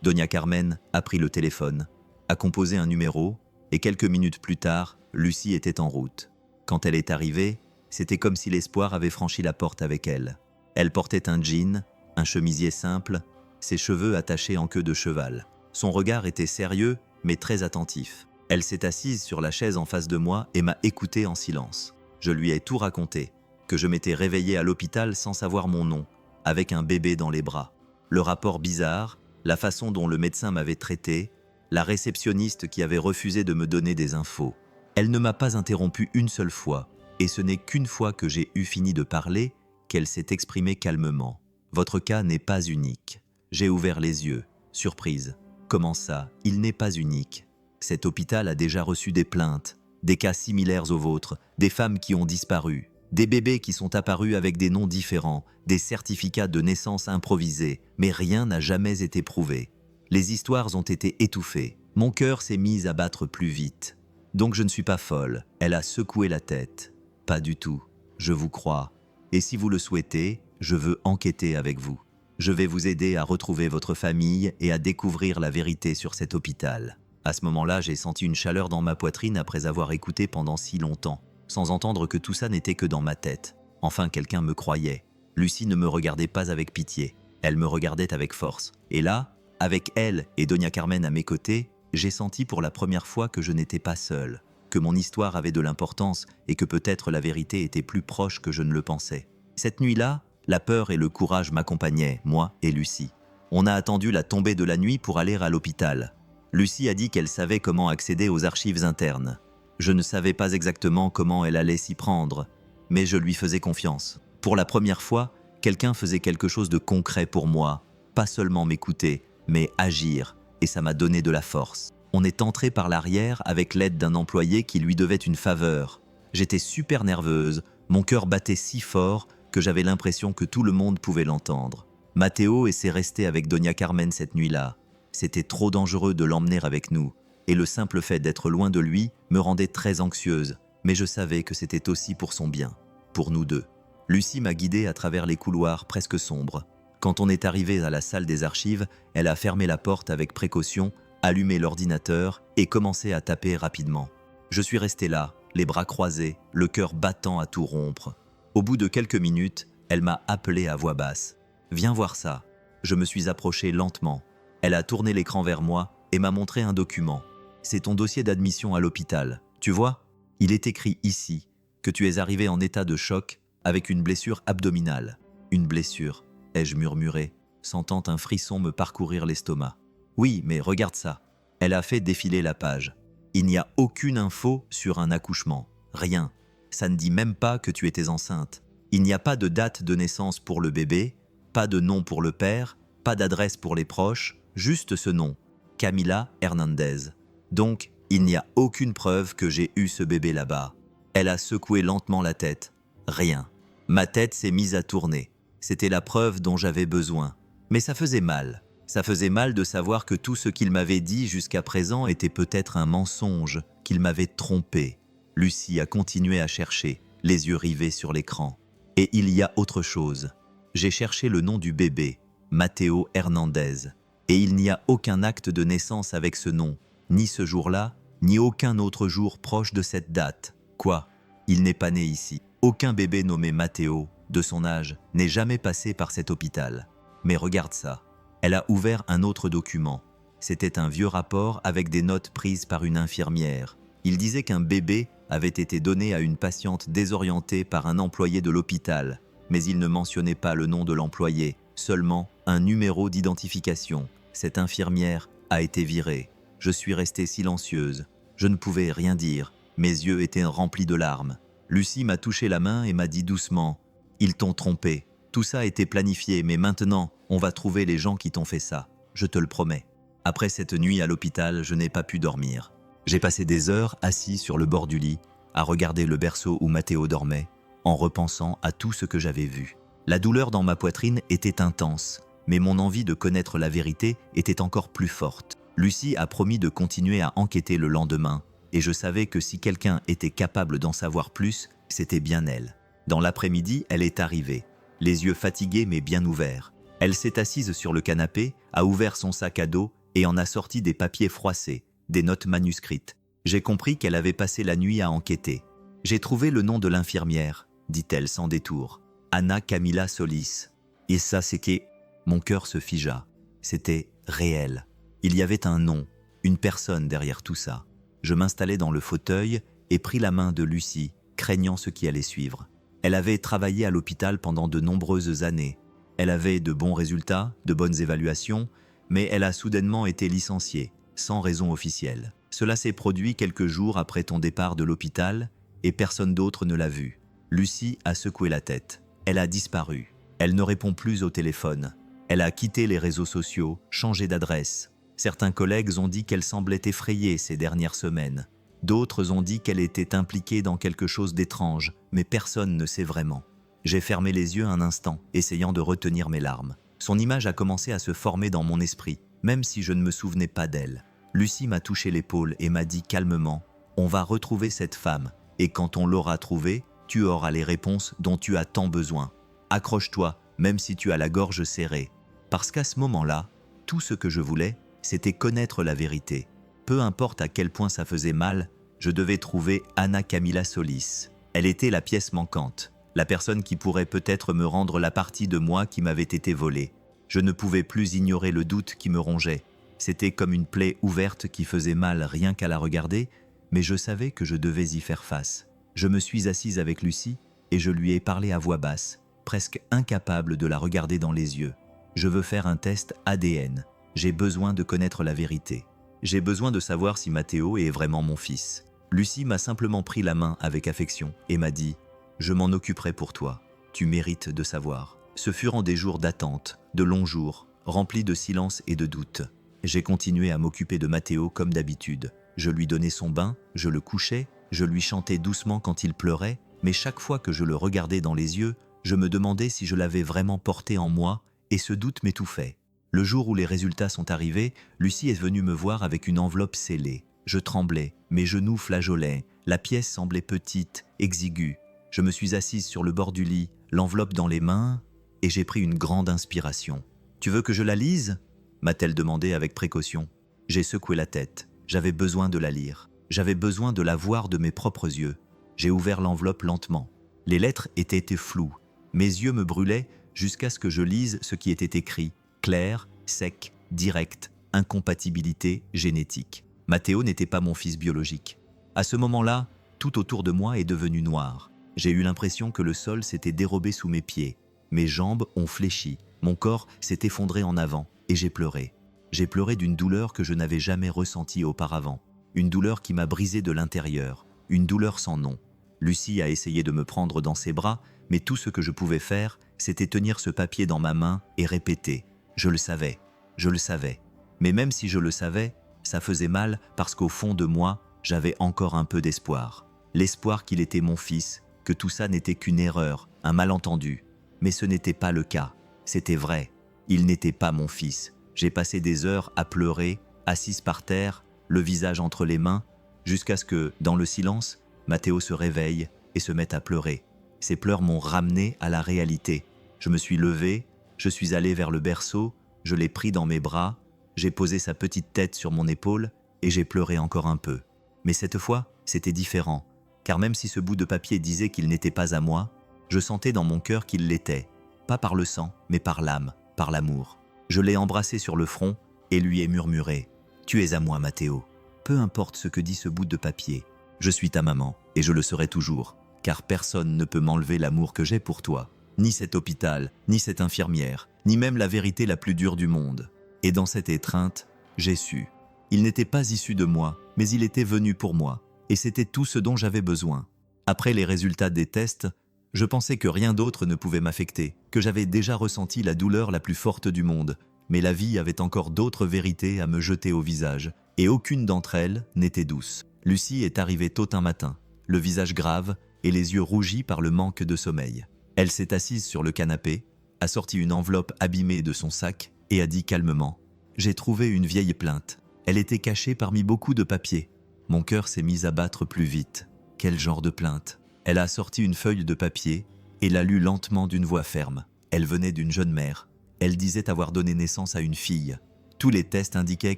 Doña Carmen a pris le téléphone, a composé un numéro, et quelques minutes plus tard, Lucie était en route. Quand elle est arrivée, c'était comme si l'espoir avait franchi la porte avec elle. Elle portait un jean, un chemisier simple, ses cheveux attachés en queue de cheval. Son regard était sérieux, mais très attentif. Elle s'est assise sur la chaise en face de moi et m'a écouté en silence. Je lui ai tout raconté, que je m'étais réveillé à l'hôpital sans savoir mon nom, avec un bébé dans les bras. Le rapport bizarre, la façon dont le médecin m'avait traité, la réceptionniste qui avait refusé de me donner des infos. Elle ne m'a pas interrompu une seule fois, et ce n'est qu'une fois que j'ai eu fini de parler qu'elle s'est exprimée calmement. « Votre cas n'est pas unique. » J'ai ouvert les yeux, surprise. « Comment ça ? Il n'est pas unique. » Cet hôpital a déjà reçu des plaintes, des cas similaires aux vôtres, des femmes qui ont disparu, des bébés qui sont apparus avec des noms différents, des certificats de naissance improvisés, mais rien n'a jamais été prouvé. Les histoires ont été étouffées. Mon cœur s'est mis à battre plus vite. Donc je ne suis pas folle. Elle a secoué la tête. Pas du tout. Je vous crois. Et si vous le souhaitez, je veux enquêter avec vous. Je vais vous aider à retrouver votre famille et à découvrir la vérité sur cet hôpital. À ce moment-là, j'ai senti une chaleur dans ma poitrine après avoir écouté pendant si longtemps, sans entendre que tout ça n'était que dans ma tête. Enfin, quelqu'un me croyait. Lucie ne me regardait pas avec pitié. Elle me regardait avec force. Et là, avec elle et Doña Carmen à mes côtés, j'ai senti pour la première fois que je n'étais pas seul, que mon histoire avait de l'importance et que peut-être la vérité était plus proche que je ne le pensais. Cette nuit-là, la peur et le courage m'accompagnaient, moi et Lucie. On a attendu la tombée de la nuit pour aller à l'hôpital. Lucie a dit qu'elle savait comment accéder aux archives internes. Je ne savais pas exactement comment elle allait s'y prendre, mais je lui faisais confiance. Pour la première fois, quelqu'un faisait quelque chose de concret pour moi, pas seulement m'écouter, mais agir, et ça m'a donné de la force. On est entré par l'arrière avec l'aide d'un employé qui lui devait une faveur. J'étais super nerveuse, mon cœur battait si fort que j'avais l'impression que tout le monde pouvait l'entendre. Matteo essaie resté avec Doña Carmen cette nuit-là. C'était trop dangereux de l'emmener avec nous, et le simple fait d'être loin de lui me rendait très anxieuse, mais je savais que c'était aussi pour son bien, pour nous deux. Lucie m'a guidée à travers les couloirs presque sombres. Quand on est arrivé à la salle des archives, elle a fermé la porte avec précaution, allumé l'ordinateur et commencé à taper rapidement. Je suis resté là, les bras croisés, le cœur battant à tout rompre. Au bout de quelques minutes, elle m'a appelé à voix basse. « Viens voir ça ». Je me suis approché lentement. Elle a tourné l'écran vers moi et m'a montré un document. « C'est ton dossier d'admission à l'hôpital. Tu vois ? Il est écrit ici que tu es arrivé en état de choc avec une blessure abdominale. » « Une blessure », ai-je murmuré, sentant un frisson me parcourir l'estomac. « Oui, mais regarde ça. » Elle a fait défiler la page. Il n'y a aucune info sur un accouchement. Rien. Ça ne dit même pas que tu étais enceinte. Il n'y a pas de date de naissance pour le bébé, pas de nom pour le père, pas d'adresse pour les proches, juste ce nom, Camila Hernandez. Donc, il n'y a aucune preuve que j'ai eu ce bébé là-bas. Elle a secoué lentement la tête. Rien. Ma tête s'est mise à tourner. C'était la preuve dont j'avais besoin. Mais ça faisait mal. Ça faisait mal de savoir que tout ce qu'il m'avait dit jusqu'à présent était peut-être un mensonge, qu'il m'avait trompé. Lucie a continué à chercher, les yeux rivés sur l'écran. Et il y a autre chose. J'ai cherché le nom du bébé, Matteo Hernandez. Et il n'y a aucun acte de naissance avec ce nom, ni ce jour-là, ni aucun autre jour proche de cette date. Quoi ? Il n'est pas né ici. Aucun bébé nommé Matteo, de son âge, n'est jamais passé par cet hôpital. Mais regarde ça. Elle a ouvert un autre document. C'était un vieux rapport avec des notes prises par une infirmière. Il disait qu'un bébé avait été donné à une patiente désorientée par un employé de l'hôpital, mais il ne mentionnait pas le nom de l'employé, seulement un numéro d'identification. Cette infirmière a été virée. Je suis restée silencieuse. Je ne pouvais rien dire. Mes yeux étaient remplis de larmes. Lucie m'a touché la main et m'a dit doucement « Ils t'ont trompé. Tout ça a été planifié, mais maintenant, on va trouver les gens qui t'ont fait ça. Je te le promets. » Après cette nuit à l'hôpital, je n'ai pas pu dormir. J'ai passé des heures assis sur le bord du lit, à regarder le berceau où Matteo dormait, en repensant à tout ce que j'avais vu. La douleur dans ma poitrine était intense, mais mon envie de connaître la vérité était encore plus forte. Lucie a promis de continuer à enquêter le lendemain, et je savais que si quelqu'un était capable d'en savoir plus, c'était bien elle. Dans l'après-midi, elle est arrivée, les yeux fatigués mais bien ouverts. Elle s'est assise sur le canapé, a ouvert son sac à dos et en a sorti des papiers froissés, des notes manuscrites. J'ai compris qu'elle avait passé la nuit à enquêter. « J'ai trouvé le nom de l'infirmière », dit-elle sans détour. « Anna Camila Solis. » Et ça, c'est que... Mon cœur se figea. C'était réel. Il y avait un nom, une personne derrière tout ça. Je m'installai dans le fauteuil et pris la main de Lucie, craignant ce qui allait suivre. Elle avait travaillé à l'hôpital pendant de nombreuses années. Elle avait de bons résultats, de bonnes évaluations, mais elle a soudainement été licenciée, sans raison officielle. Cela s'est produit quelques jours après ton départ de l'hôpital et personne d'autre ne l'a vue. Lucie a secoué la tête. Elle a disparu. Elle ne répond plus au téléphone. Elle a quitté les réseaux sociaux, changé d'adresse. Certains collègues ont dit qu'elle semblait effrayée ces dernières semaines. D'autres ont dit qu'elle était impliquée dans quelque chose d'étrange, mais personne ne sait vraiment. J'ai fermé les yeux un instant, essayant de retenir mes larmes. Son image a commencé à se former dans mon esprit, même si je ne me souvenais pas d'elle. Lucie m'a touché l'épaule et m'a dit calmement « On va retrouver cette femme, et quand on l'aura trouvée, tu auras les réponses dont tu as tant besoin. Accroche-toi, même si tu as la gorge serrée. » Parce qu'à ce moment-là, tout ce que je voulais, c'était connaître la vérité. Peu importe à quel point ça faisait mal, je devais trouver Anna Camila Solis. Elle était la pièce manquante, la personne qui pourrait peut-être me rendre la partie de moi qui m'avait été volée. Je ne pouvais plus ignorer le doute qui me rongeait. C'était comme une plaie ouverte qui faisait mal rien qu'à la regarder, mais je savais que je devais y faire face. Je me suis assise avec Lucie et je lui ai parlé à voix basse, presque incapable de la regarder dans les yeux. Je veux faire un test ADN. J'ai besoin de connaître la vérité. J'ai besoin de savoir si Matteo est vraiment mon fils. Lucie m'a simplement pris la main avec affection et m'a dit « Je m'en occuperai pour toi. Tu mérites de savoir. » Ce furent des jours d'attente, de longs jours, remplis de silence et de doute. J'ai continué à m'occuper de Matteo comme d'habitude. Je lui donnais son bain, je le couchais, je lui chantais doucement quand il pleurait, mais chaque fois que je le regardais dans les yeux, je me demandais si je l'avais vraiment porté en moi, et ce doute m'étouffait. Le jour où les résultats sont arrivés, Lucie est venue me voir avec une enveloppe scellée. Je tremblais, mes genoux flageolaient, la pièce semblait petite, exiguë. Je me suis assise sur le bord du lit, l'enveloppe dans les mains, et j'ai pris une grande inspiration. « Tu veux que je la lise ?» m'a-t-elle demandé avec précaution. J'ai secoué la tête. J'avais besoin de la lire. J'avais besoin de la voir de mes propres yeux. J'ai ouvert l'enveloppe lentement. Les lettres étaient floues. Mes yeux me brûlaient jusqu'à ce que je lise ce qui était écrit. Clair, sec, direct, incompatibilité génétique. Matteo n'était pas mon fils biologique. À ce moment-là, tout autour de moi est devenu noir. J'ai eu l'impression que le sol s'était dérobé sous mes pieds. Mes jambes ont fléchi. Mon corps s'est effondré en avant et j'ai pleuré. J'ai pleuré d'une douleur que je n'avais jamais ressentie auparavant. Une douleur qui m'a brisé de l'intérieur. Une douleur sans nom. Lucie a essayé de me prendre dans ses bras, mais tout ce que je pouvais faire, c'était tenir ce papier dans ma main et répéter « Je le savais, je le savais ». Mais même si je le savais, ça faisait mal parce qu'au fond de moi, j'avais encore un peu d'espoir. L'espoir qu'il était mon fils, que tout ça n'était qu'une erreur, un malentendu. Mais ce n'était pas le cas. C'était vrai. Il n'était pas mon fils. J'ai passé des heures à pleurer, assise par terre, le visage entre les mains, jusqu'à ce que, dans le silence, Matteo se réveille et se mette à pleurer. Ces pleurs m'ont ramené à la réalité. Je me suis levé, je suis allé vers le berceau, je l'ai pris dans mes bras, j'ai posé sa petite tête sur mon épaule et j'ai pleuré encore un peu. Mais cette fois, c'était différent, car même si ce bout de papier disait qu'il n'était pas à moi, je sentais dans mon cœur qu'il l'était, pas par le sang, mais par l'âme, par l'amour. Je l'ai embrassé sur le front et lui ai murmuré « Tu es à moi, Matteo. Peu importe ce que dit ce bout de papier, je suis ta maman et je le serai toujours, car personne ne peut m'enlever l'amour que j'ai pour toi, ni cet hôpital, ni cette infirmière, ni même la vérité la plus dure du monde. » Et dans cette étreinte, j'ai su. Il n'était pas issu de moi, mais il était venu pour moi, et c'était tout ce dont j'avais besoin. Après les résultats des tests, je pensais que rien d'autre ne pouvait m'affecter, que j'avais déjà ressenti la douleur la plus forte du monde, mais la vie avait encore d'autres vérités à me jeter au visage, et aucune d'entre elles n'était douce. Lucie est arrivée tôt un matin, le visage grave et les yeux rougis par le manque de sommeil. Elle s'est assise sur le canapé, a sorti une enveloppe abîmée de son sac et a dit calmement « J'ai trouvé une vieille plainte. Elle était cachée parmi beaucoup de papiers. » Mon cœur s'est mis à battre plus vite. Quel genre de plainte? Elle a sorti une feuille de papier et l'a lue lentement d'une voix ferme. Elle venait d'une jeune mère. Elle disait avoir donné naissance à une fille. Tous les tests indiquaient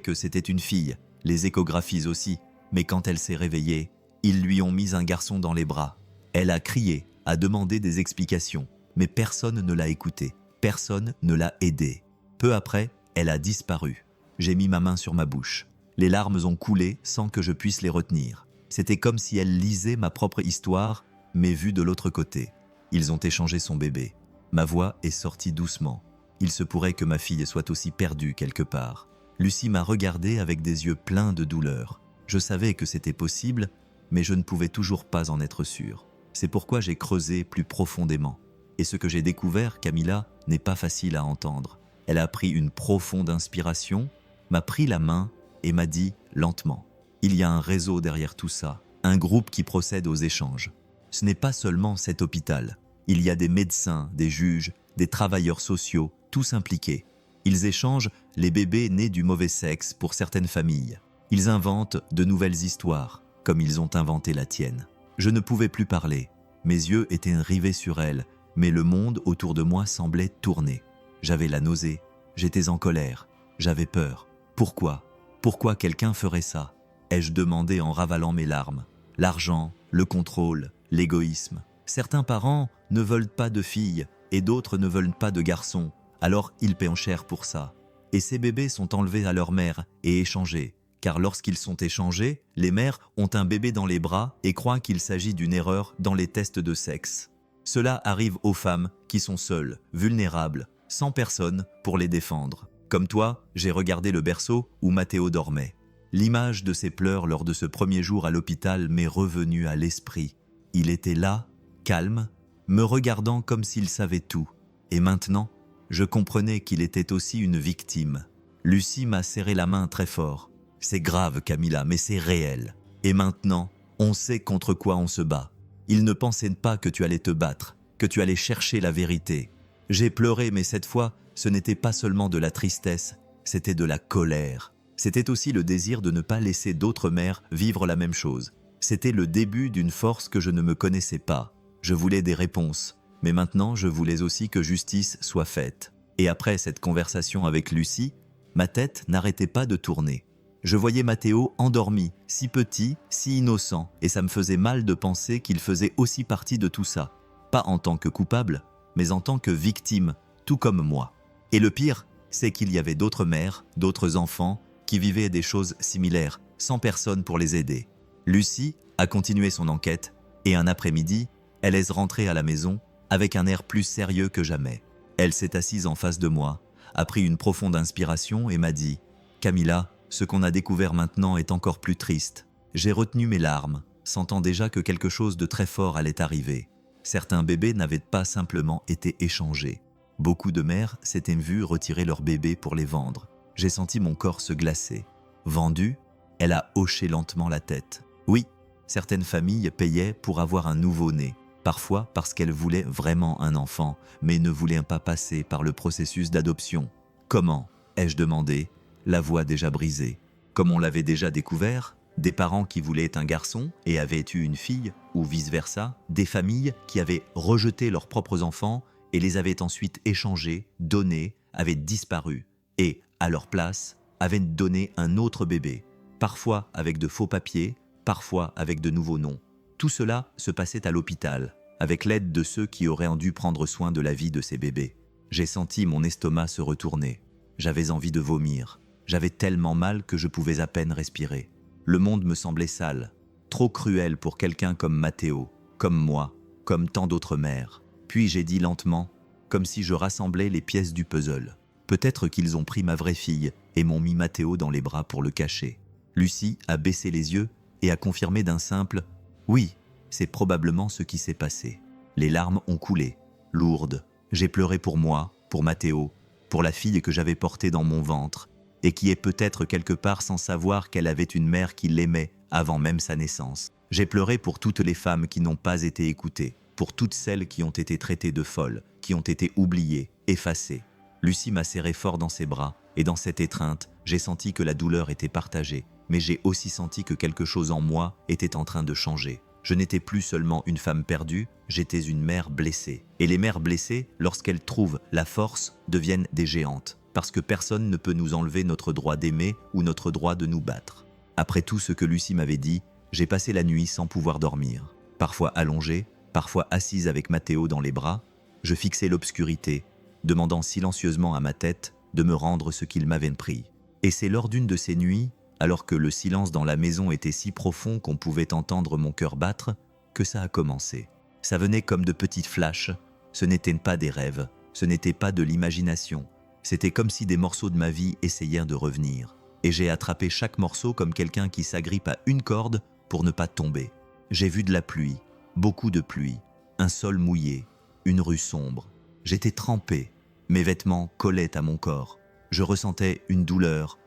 que c'était une fille, les échographies aussi. Mais quand elle s'est réveillée, ils lui ont mis un garçon dans les bras. Elle a crié, a demandé des explications, mais personne ne l'a écoutée. Personne ne l'a aidée. Peu après, elle a disparu. J'ai mis ma main sur ma bouche. Les larmes ont coulé sans que je puisse les retenir. C'était comme si elle lisait ma propre histoire, mais vue de l'autre côté. Ils ont échangé son bébé. Ma voix est sortie doucement. Il se pourrait que ma fille soit aussi perdue quelque part. Lucie m'a regardé avec des yeux pleins de douleur. Je savais que c'était possible, mais je ne pouvais toujours pas en être sûr. C'est pourquoi j'ai creusé plus profondément. Et ce que j'ai découvert, Camilla, n'est pas facile à entendre. Elle a pris une profonde inspiration, m'a pris la main et m'a dit lentement « Il y a un réseau derrière tout ça, un groupe qui procède aux échanges. Ce n'est pas seulement cet hôpital. Il y a des médecins, des juges, des travailleurs sociaux, tous impliqués. Ils échangent les bébés nés du mauvais sexe pour certaines familles. Ils inventent de nouvelles histoires, comme ils ont inventé la tienne. » Je ne pouvais plus parler. Mes yeux étaient rivés sur elle, mais le monde autour de moi semblait tourner. J'avais la nausée, j'étais en colère, j'avais peur. Pourquoi? Pourquoi quelqu'un ferait ça? Ai-je demandé en ravalant mes larmes. L'argent, le contrôle, l'égoïsme. Certains parents ne veulent pas de filles et d'autres ne veulent pas de garçons, alors ils paient cher pour ça. Et ces bébés sont enlevés à leur mère et échangés. Car lorsqu'ils sont échangés, les mères ont un bébé dans les bras et croient qu'il s'agit d'une erreur dans les tests de sexe. Cela arrive aux femmes qui sont seules, vulnérables, sans personne pour les défendre. Comme toi, j'ai regardé le berceau où Matteo dormait. L'image de ses pleurs lors de ce premier jour à l'hôpital m'est revenue à l'esprit. Il était là, calme, me regardant comme s'il savait tout. Et maintenant, je comprenais qu'il était aussi une victime. Lucie m'a serré la main très fort. C'est grave, Camilla, mais c'est réel. Et maintenant, on sait contre quoi on se bat. Ils ne pensaient pas que tu allais te battre, que tu allais chercher la vérité. J'ai pleuré, mais cette fois, ce n'était pas seulement de la tristesse, c'était de la colère. C'était aussi le désir de ne pas laisser d'autres mères vivre la même chose. C'était le début d'une force que je ne me connaissais pas. Je voulais des réponses, mais maintenant je voulais aussi que justice soit faite. Et après cette conversation avec Lucie, ma tête n'arrêtait pas de tourner. Je voyais Matteo endormi, si petit, si innocent, et ça me faisait mal de penser qu'il faisait aussi partie de tout ça. Pas en tant que coupable, mais en tant que victime, tout comme moi. Et le pire, c'est qu'il y avait d'autres mères, d'autres enfants, qui vivaient des choses similaires, sans personne pour les aider. Lucie a continué son enquête, et un après-midi, elle est rentrée à la maison avec un air plus sérieux que jamais. Elle s'est assise en face de moi, a pris une profonde inspiration et m'a dit « Camilla, ce qu'on a découvert maintenant est encore plus triste. » J'ai retenu mes larmes, sentant déjà que quelque chose de très fort allait arriver. Certains bébés n'avaient pas simplement été échangés. Beaucoup de mères s'étaient vues retirer leurs bébés pour les vendre. J'ai senti mon corps se glacer. Vendue, elle a hoché lentement la tête. Oui, certaines familles payaient pour avoir un nouveau-né, parfois parce qu'elles voulaient vraiment un enfant, mais ne voulaient pas passer par le processus d'adoption. Comment, ai-je demandé, la voix déjà brisée. Comme on l'avait déjà découvert, des parents qui voulaient un garçon et avaient eu une fille, ou vice-versa, des familles qui avaient rejeté leurs propres enfants et les avaient ensuite échangés, donnés, avaient disparu, et, à leur place, avaient donné un autre bébé, parfois avec de faux papiers, parfois avec de nouveaux noms. Tout cela se passait à l'hôpital, avec l'aide de ceux qui auraient dû prendre soin de la vie de ces bébés. J'ai senti mon estomac se retourner. J'avais envie de vomir. J'avais tellement mal que je pouvais à peine respirer. Le monde me semblait sale, trop cruel pour quelqu'un comme Matteo, comme moi, comme tant d'autres mères. Puis j'ai dit lentement, comme si je rassemblais les pièces du puzzle. Peut-être qu'ils ont pris ma vraie fille et m'ont mis Matteo dans les bras pour le cacher. Lucie a baissé les yeux et a confirmé d'un simple « Oui, c'est probablement ce qui s'est passé ». Les larmes ont coulé, lourdes. J'ai pleuré pour moi, pour Matteo, pour la fille que j'avais portée dans mon ventre et qui est peut-être quelque part sans savoir qu'elle avait une mère qui l'aimait avant même sa naissance. J'ai pleuré pour toutes les femmes qui n'ont pas été écoutées, pour toutes celles qui ont été traitées de folles, qui ont été oubliées, effacées. Lucie m'a serré fort dans ses bras, et dans cette étreinte, j'ai senti que la douleur était partagée, mais j'ai aussi senti que quelque chose en moi était en train de changer. Je n'étais plus seulement une femme perdue, j'étais une mère blessée. Et les mères blessées, lorsqu'elles trouvent la force, deviennent des géantes, parce que personne ne peut nous enlever notre droit d'aimer ou notre droit de nous battre. Après tout ce que Lucie m'avait dit, j'ai passé la nuit sans pouvoir dormir. Parfois allongée, parfois assise avec Matteo dans les bras, je fixais l'obscurité, demandant silencieusement à ma tête de me rendre ce qu'il m'avait pris. Et c'est lors d'une de ces nuits, alors que le silence dans la maison était si profond qu'on pouvait entendre mon cœur battre, que ça a commencé. Ça venait comme de petites flashs, ce n'étaient pas des rêves, ce n'était pas de l'imagination, c'était comme si des morceaux de ma vie essayèrent de revenir. Et j'ai attrapé chaque morceau comme quelqu'un qui s'agrippe à une corde pour ne pas tomber. J'ai vu de la pluie, beaucoup de pluie, un sol mouillé, une rue sombre. J'étais trempé, mes vêtements collaient à mon corps. Je ressentais une douleur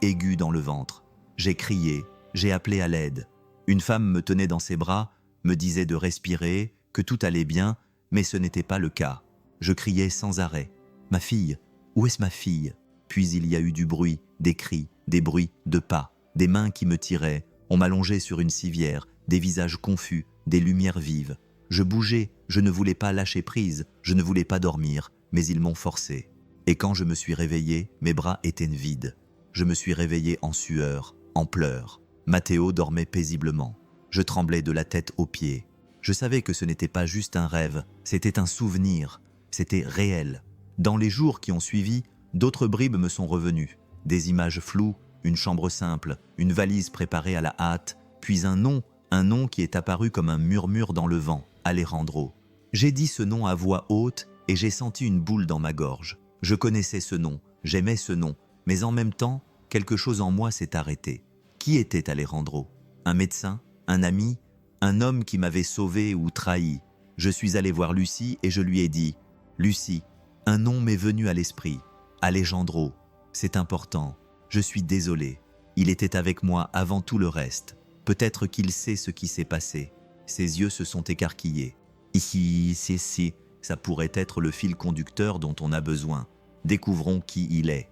aiguë dans le ventre. J'ai crié, j'ai appelé à l'aide. Une femme me tenait dans ses bras, me disait de respirer, que tout allait bien, mais ce n'était pas le cas. Je criais sans arrêt. « Ma fille, où est-ce ma fille ?» Puis il y a eu du bruit, des cris, des bruits de pas, des mains qui me tiraient. On m'allongeait sur une civière, des visages confus, des lumières vives. Je bougeais, je ne voulais pas lâcher prise, je ne voulais pas dormir, mais ils m'ont forcé. Et quand je me suis réveillé, mes bras étaient vides. Je me suis réveillé en sueur, en pleurs. Matteo dormait paisiblement. Je tremblais de la tête aux pieds. Je savais que ce n'était pas juste un rêve, c'était un souvenir, c'était réel. Dans les jours qui ont suivi, d'autres bribes me sont revenues. Des images floues, une chambre simple, une valise préparée à la hâte, puis un nom qui est apparu comme un murmure dans le vent, Alejandro. J'ai dit ce nom à voix haute et j'ai senti une boule dans ma gorge. Je connaissais ce nom, j'aimais ce nom, mais en même temps, quelque chose en moi s'est arrêté. Qui était Alejandro? Un médecin? Un ami? Un homme qui m'avait sauvé ou trahi? Je suis allé voir Lucie et je lui ai dit « Lucie, un nom m'est venu à l'esprit, Alejandro. C'est important. Je suis désolé. Il était avec moi avant tout le reste. Peut-être qu'il sait ce qui s'est passé. » Ses yeux se sont écarquillés. « Ici, si, ça pourrait être le fil conducteur dont on a besoin. Découvrons qui il est. »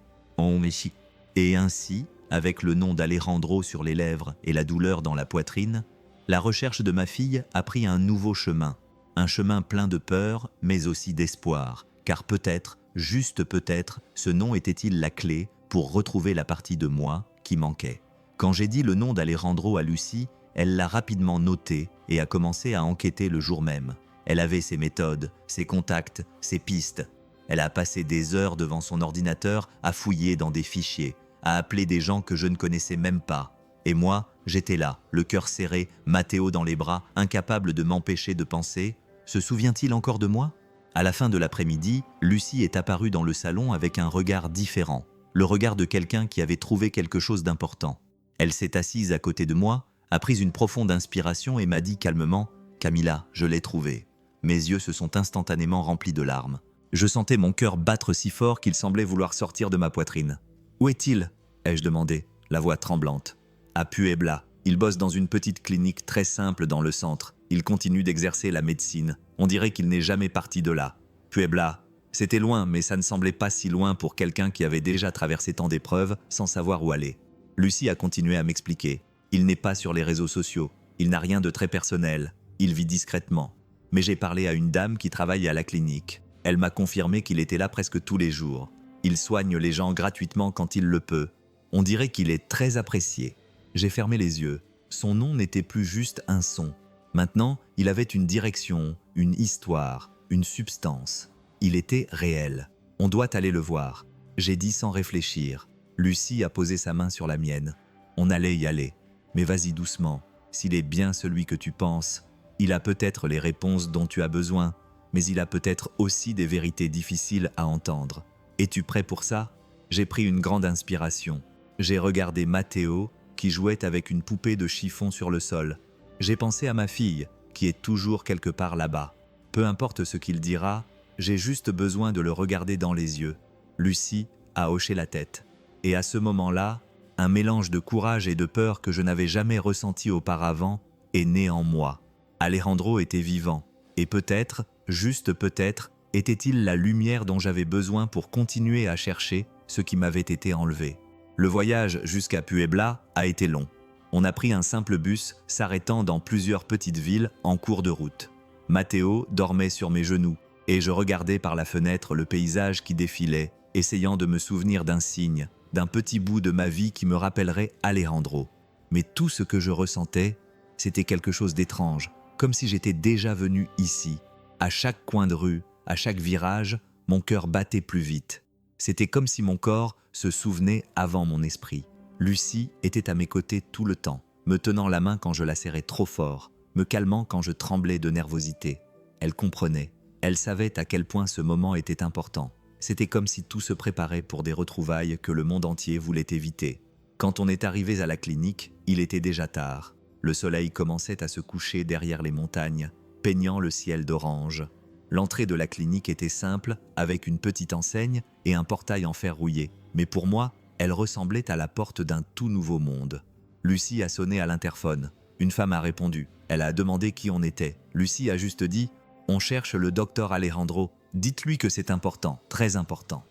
Et ainsi, avec le nom d'Alejandro sur les lèvres et la douleur dans la poitrine, la recherche de ma fille a pris un nouveau chemin. Un chemin plein de peur, mais aussi d'espoir. Car peut-être, juste peut-être, ce nom était-il la clé pour retrouver la partie de moi qui manquait. Quand j'ai dit le nom d'Alejandro à Lucie, elle l'a rapidement noté et a commencé à enquêter le jour même. Elle avait ses méthodes, ses contacts, ses pistes. Elle a passé des heures devant son ordinateur à fouiller dans des fichiers, à appeler des gens que je ne connaissais même pas. Et moi, j'étais là, le cœur serré, Matteo dans les bras, incapable de m'empêcher de penser. Se souvient-il encore de moi ? À la fin de l'après-midi, Lucie est apparue dans le salon avec un regard différent, le regard de quelqu'un qui avait trouvé quelque chose d'important. Elle s'est assise à côté de moi, a pris une profonde inspiration et m'a dit calmement « Camilla, je l'ai trouvé ». Mes yeux se sont instantanément remplis de larmes. Je sentais mon cœur battre si fort qu'il semblait vouloir sortir de ma poitrine. « Où est-il » ai-je demandé, la voix tremblante. « À Puebla. Il bosse dans une petite clinique très simple dans le centre. Il continue d'exercer la médecine. On dirait qu'il n'est jamais parti de là. Puebla, c'était loin, mais ça ne semblait pas si loin pour quelqu'un qui avait déjà traversé tant d'épreuves sans savoir où aller. » Lucie a continué à m'expliquer. Il n'est pas sur les réseaux sociaux. Il n'a rien de très personnel. Il vit discrètement. Mais j'ai parlé à une dame qui travaille à la clinique. Elle m'a confirmé qu'il était là presque tous les jours. Il soigne les gens gratuitement quand il le peut. On dirait qu'il est très apprécié. J'ai fermé les yeux. Son nom n'était plus juste un son. Maintenant, il avait une direction, une histoire, une substance. Il était réel. On doit aller le voir. J'ai dit sans réfléchir. Lucie a posé sa main sur la mienne. On allait y aller. Mais vas-y doucement. S'il est bien celui que tu penses, il a peut-être les réponses dont tu as besoin, mais il a peut-être aussi des vérités difficiles à entendre. Es-tu prêt pour ça ? J'ai pris une grande inspiration. J'ai regardé Matteo, qui jouait avec une poupée de chiffon sur le sol. J'ai pensé à ma fille, qui est toujours quelque part là-bas. Peu importe ce qu'il dira, j'ai juste besoin de le regarder dans les yeux. Lucie a hoché la tête. Et à ce moment-là, un mélange de courage et de peur que je n'avais jamais ressenti auparavant est né en moi. Alejandro était vivant, et peut-être, juste peut-être, était-il la lumière dont j'avais besoin pour continuer à chercher ce qui m'avait été enlevé. Le voyage jusqu'à Puebla a été long. On a pris un simple bus s'arrêtant dans plusieurs petites villes en cours de route. Matteo dormait sur mes genoux, et je regardais par la fenêtre le paysage qui défilait, essayant de me souvenir d'un signe, d'un petit bout de ma vie qui me rappellerait Alejandro. Mais tout ce que je ressentais, c'était quelque chose d'étrange, comme si j'étais déjà venu ici. À chaque coin de rue, à chaque virage, mon cœur battait plus vite. C'était comme si mon corps se souvenait avant mon esprit. Lucie était à mes côtés tout le temps, me tenant la main quand je la serrais trop fort, me calmant quand je tremblais de nervosité. Elle comprenait, elle savait à quel point ce moment était important. C'était comme si tout se préparait pour des retrouvailles que le monde entier voulait éviter. Quand on est arrivés à la clinique, il était déjà tard. Le soleil commençait à se coucher derrière les montagnes, peignant le ciel d'orange. L'entrée de la clinique était simple, avec une petite enseigne et un portail en fer rouillé. Mais pour moi, elle ressemblait à la porte d'un tout nouveau monde. Lucie a sonné à l'interphone. Une femme a répondu. Elle a demandé qui on était. Lucie a juste dit « On cherche le docteur Alejandro. Dites-lui que c'est important, très important. »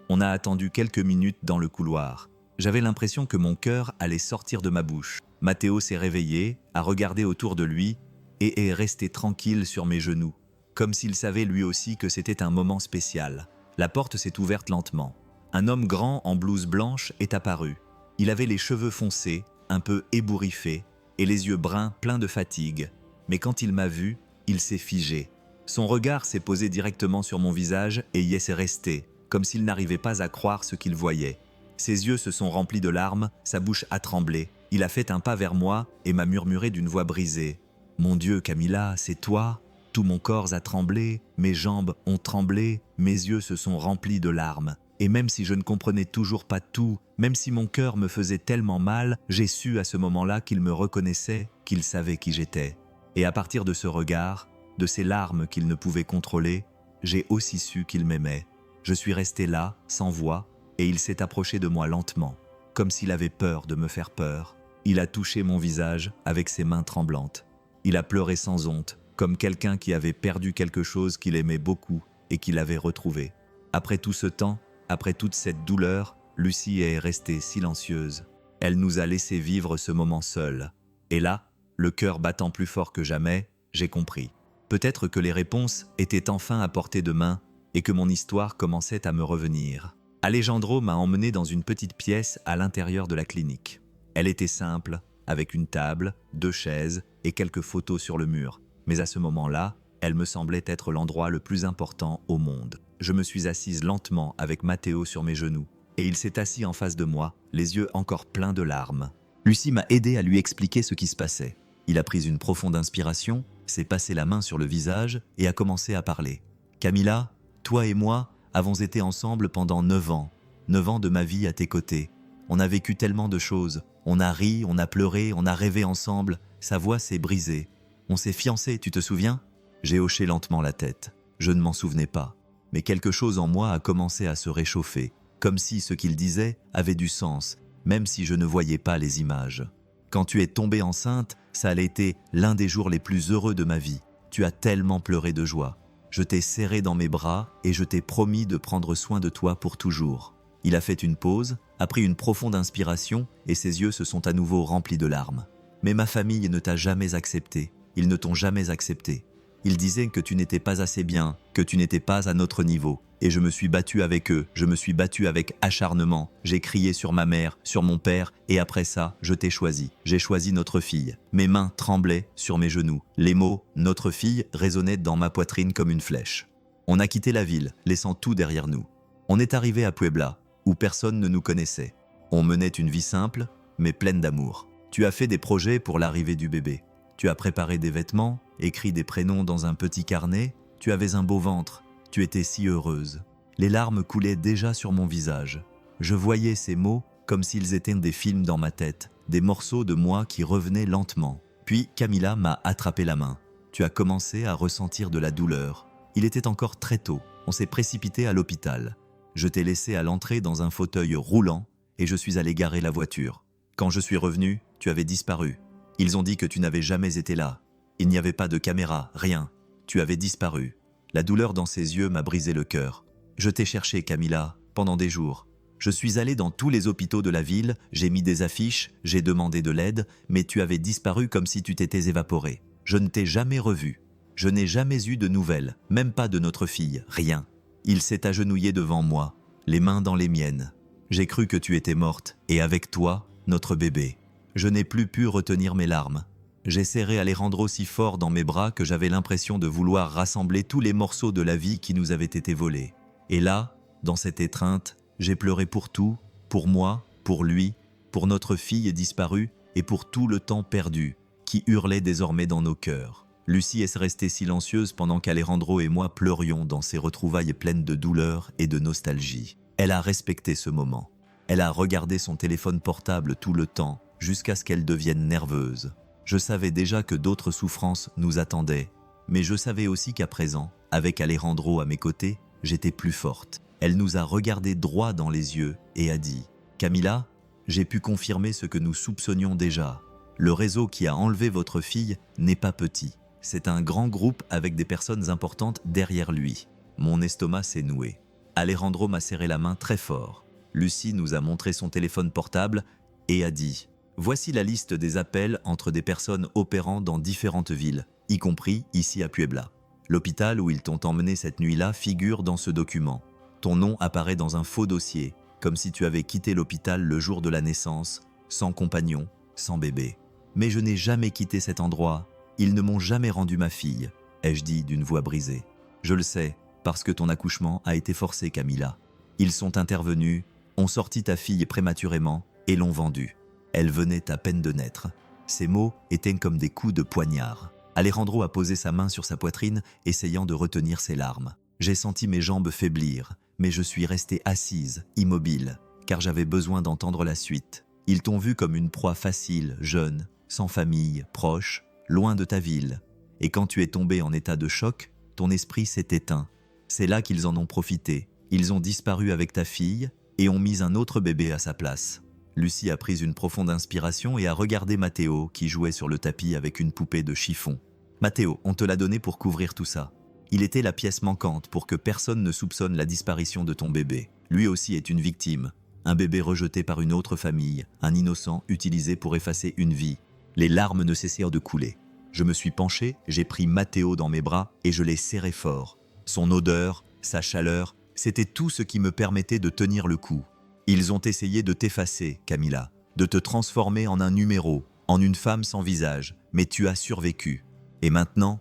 On a attendu quelques minutes dans le couloir. J'avais l'impression que mon cœur allait sortir de ma bouche. Matteo s'est réveillé, a regardé autour de lui et est resté tranquille sur mes genoux, comme s'il savait lui aussi que c'était un moment spécial. La porte s'est ouverte lentement. Un homme grand en blouse blanche est apparu. Il avait les cheveux foncés, un peu ébouriffés, et les yeux bruns pleins de fatigue. Mais quand il m'a vu, il s'est figé. Son regard s'est posé directement sur mon visage et y est resté, comme s'il n'arrivait pas à croire ce qu'il voyait. Ses yeux se sont remplis de larmes, sa bouche a tremblé. Il a fait un pas vers moi et m'a murmuré d'une voix brisée. « Mon Dieu, Camilla, c'est toi ?» Tout mon corps a tremblé, mes jambes ont tremblé, mes yeux se sont remplis de larmes. Et même si je ne comprenais toujours pas tout, même si mon cœur me faisait tellement mal, j'ai su à ce moment-là qu'il me reconnaissait, qu'il savait qui j'étais. Et à partir de ce regard, de ces larmes qu'il ne pouvait contrôler, j'ai aussi su qu'il m'aimait. Je suis resté là, sans voix, et il s'est approché de moi lentement, comme s'il avait peur de me faire peur. Il a touché mon visage avec ses mains tremblantes. Il a pleuré sans honte, comme quelqu'un qui avait perdu quelque chose qu'il aimait beaucoup et qu'il avait retrouvé. Après tout ce temps, après toute cette douleur, Lucie est restée silencieuse. Elle nous a laissé vivre ce moment seul. Et là, le cœur battant plus fort que jamais, j'ai compris. Peut-être que les réponses étaient enfin à portée de main et que mon histoire commençait à me revenir. Alejandro m'a emmené dans une petite pièce à l'intérieur de la clinique. Elle était simple, avec une table, 2 chaises et quelques photos sur le mur. Mais à ce moment-là, elle me semblait être l'endroit le plus important au monde. Je me suis assise lentement avec Matteo sur mes genoux, et il s'est assis en face de moi, les yeux encore pleins de larmes. Lucie m'a aidé à lui expliquer ce qui se passait. Il a pris une profonde inspiration, s'est passé la main sur le visage et a commencé à parler. « Camilla, toi et moi avons été ensemble pendant 9 ans. 9 ans de ma vie à tes côtés. On a vécu tellement de choses. On a ri, on a pleuré, on a rêvé ensemble. Sa voix s'est brisée. On s'est fiancés, tu te souviens ?» J'ai hoché lentement la tête. Je ne m'en souvenais pas. Mais quelque chose en moi a commencé à se réchauffer, comme si ce qu'il disait avait du sens, même si je ne voyais pas les images. Quand tu es tombée enceinte, ça a été l'un des jours les plus heureux de ma vie. Tu as tellement pleuré de joie. Je t'ai serré dans mes bras et je t'ai promis de prendre soin de toi pour toujours. Il a fait une pause, a pris une profonde inspiration et ses yeux se sont à nouveau remplis de larmes. Mais ma famille ne t'a jamais accepté. Ils ne t'ont jamais accepté. Ils disaient que tu n'étais pas assez bien, que tu n'étais pas à notre niveau. Et je me suis battu avec eux, je me suis battu avec acharnement. J'ai crié sur ma mère, sur mon père, et après ça, je t'ai choisi. J'ai choisi notre fille. Mes mains tremblaient sur mes genoux. Les mots « notre fille » résonnaient dans ma poitrine comme une flèche. On a quitté la ville, laissant tout derrière nous. On est arrivé à Puebla, où personne ne nous connaissait. On menait une vie simple, mais pleine d'amour. Tu as fait des projets pour l'arrivée du bébé. Tu as préparé des vêtements, écrit des prénoms dans un petit carnet. Tu avais un beau ventre. Tu étais si heureuse. Les larmes coulaient déjà sur mon visage. Je voyais ces mots comme s'ils étaient des films dans ma tête, des morceaux de moi qui revenaient lentement. Puis Camilla m'a attrapé la main. Tu as commencé à ressentir de la douleur. Il était encore très tôt. On s'est précipité à l'hôpital. Je t'ai laissé à l'entrée dans un fauteuil roulant et je suis allé garer la voiture. Quand je suis revenu, tu avais disparu. Ils ont dit que tu n'avais jamais été là. Il n'y avait pas de caméra, rien. Tu avais disparu. La douleur dans ses yeux m'a brisé le cœur. Je t'ai cherché, Camilla, pendant des jours. Je suis allé dans tous les hôpitaux de la ville, j'ai mis des affiches, j'ai demandé de l'aide, mais tu avais disparu comme si tu t'étais évaporé. Je ne t'ai jamais revu. Je n'ai jamais eu de nouvelles, même pas de notre fille, rien. Il s'est agenouillé devant moi, les mains dans les miennes. J'ai cru que tu étais morte, et avec toi, notre bébé. Je n'ai plus pu retenir mes larmes. J'ai serré Alejandro si fort dans mes bras que j'avais l'impression de vouloir rassembler tous les morceaux de la vie qui nous avaient été volés. Et là, dans cette étreinte, j'ai pleuré pour tout, pour moi, pour lui, pour notre fille disparue et pour tout le temps perdu, qui hurlait désormais dans nos cœurs. Lucie est restée silencieuse pendant qu'Alejandro et moi pleurions dans ces retrouvailles pleines de douleur et de nostalgie. Elle a respecté ce moment. Elle a regardé son téléphone portable tout le temps, jusqu'à ce qu'elle devienne nerveuse. Je savais déjà que d'autres souffrances nous attendaient, mais je savais aussi qu'à présent, avec Alejandro à mes côtés, j'étais plus forte. Elle nous a regardé droit dans les yeux et a dit « Camilla, j'ai pu confirmer ce que nous soupçonnions déjà. Le réseau qui a enlevé votre fille n'est pas petit. C'est un grand groupe avec des personnes importantes derrière lui. » Mon estomac s'est noué. Alejandro m'a serré la main très fort. Lucie nous a montré son téléphone portable et a dit « Voici la liste des appels entre des personnes opérant dans différentes villes, y compris ici à Puebla. L'hôpital où ils t'ont emmené cette nuit-là figure dans ce document. Ton nom apparaît dans un faux dossier, comme si tu avais quitté l'hôpital le jour de la naissance, sans compagnon, sans bébé. Mais je n'ai jamais quitté cet endroit. Ils ne m'ont jamais rendu ma fille, ai-je dit d'une voix brisée. Je le sais, parce que ton accouchement a été forcé, Camilla. Ils sont intervenus, ont sorti ta fille prématurément et l'ont vendue. Elle venait à peine de naître. Ces mots étaient comme des coups de poignard. Alejandro a posé sa main sur sa poitrine, essayant de retenir ses larmes. J'ai senti mes jambes faiblir, mais je suis restée assise, immobile, car j'avais besoin d'entendre la suite. Ils t'ont vu comme une proie facile, jeune, sans famille, proche, loin de ta ville. Et quand tu es tombée en état de choc, ton esprit s'est éteint. C'est là qu'ils en ont profité. Ils ont disparu avec ta fille et ont mis un autre bébé à sa place. » Lucie a pris une profonde inspiration et a regardé Matteo qui jouait sur le tapis avec une poupée de chiffon. « Matteo, on te l'a donné pour couvrir tout ça. Il était la pièce manquante pour que personne ne soupçonne la disparition de ton bébé. Lui aussi est une victime. Un bébé rejeté par une autre famille, un innocent utilisé pour effacer une vie. » Les larmes ne cessèrent de couler. Je me suis penché, j'ai pris Matteo dans mes bras et je l'ai serré fort. Son odeur, sa chaleur, c'était tout ce qui me permettait de tenir le coup. Ils ont essayé de t'effacer, Camilla, de te transformer en un numéro, en une femme sans visage, mais tu as survécu. Et maintenant,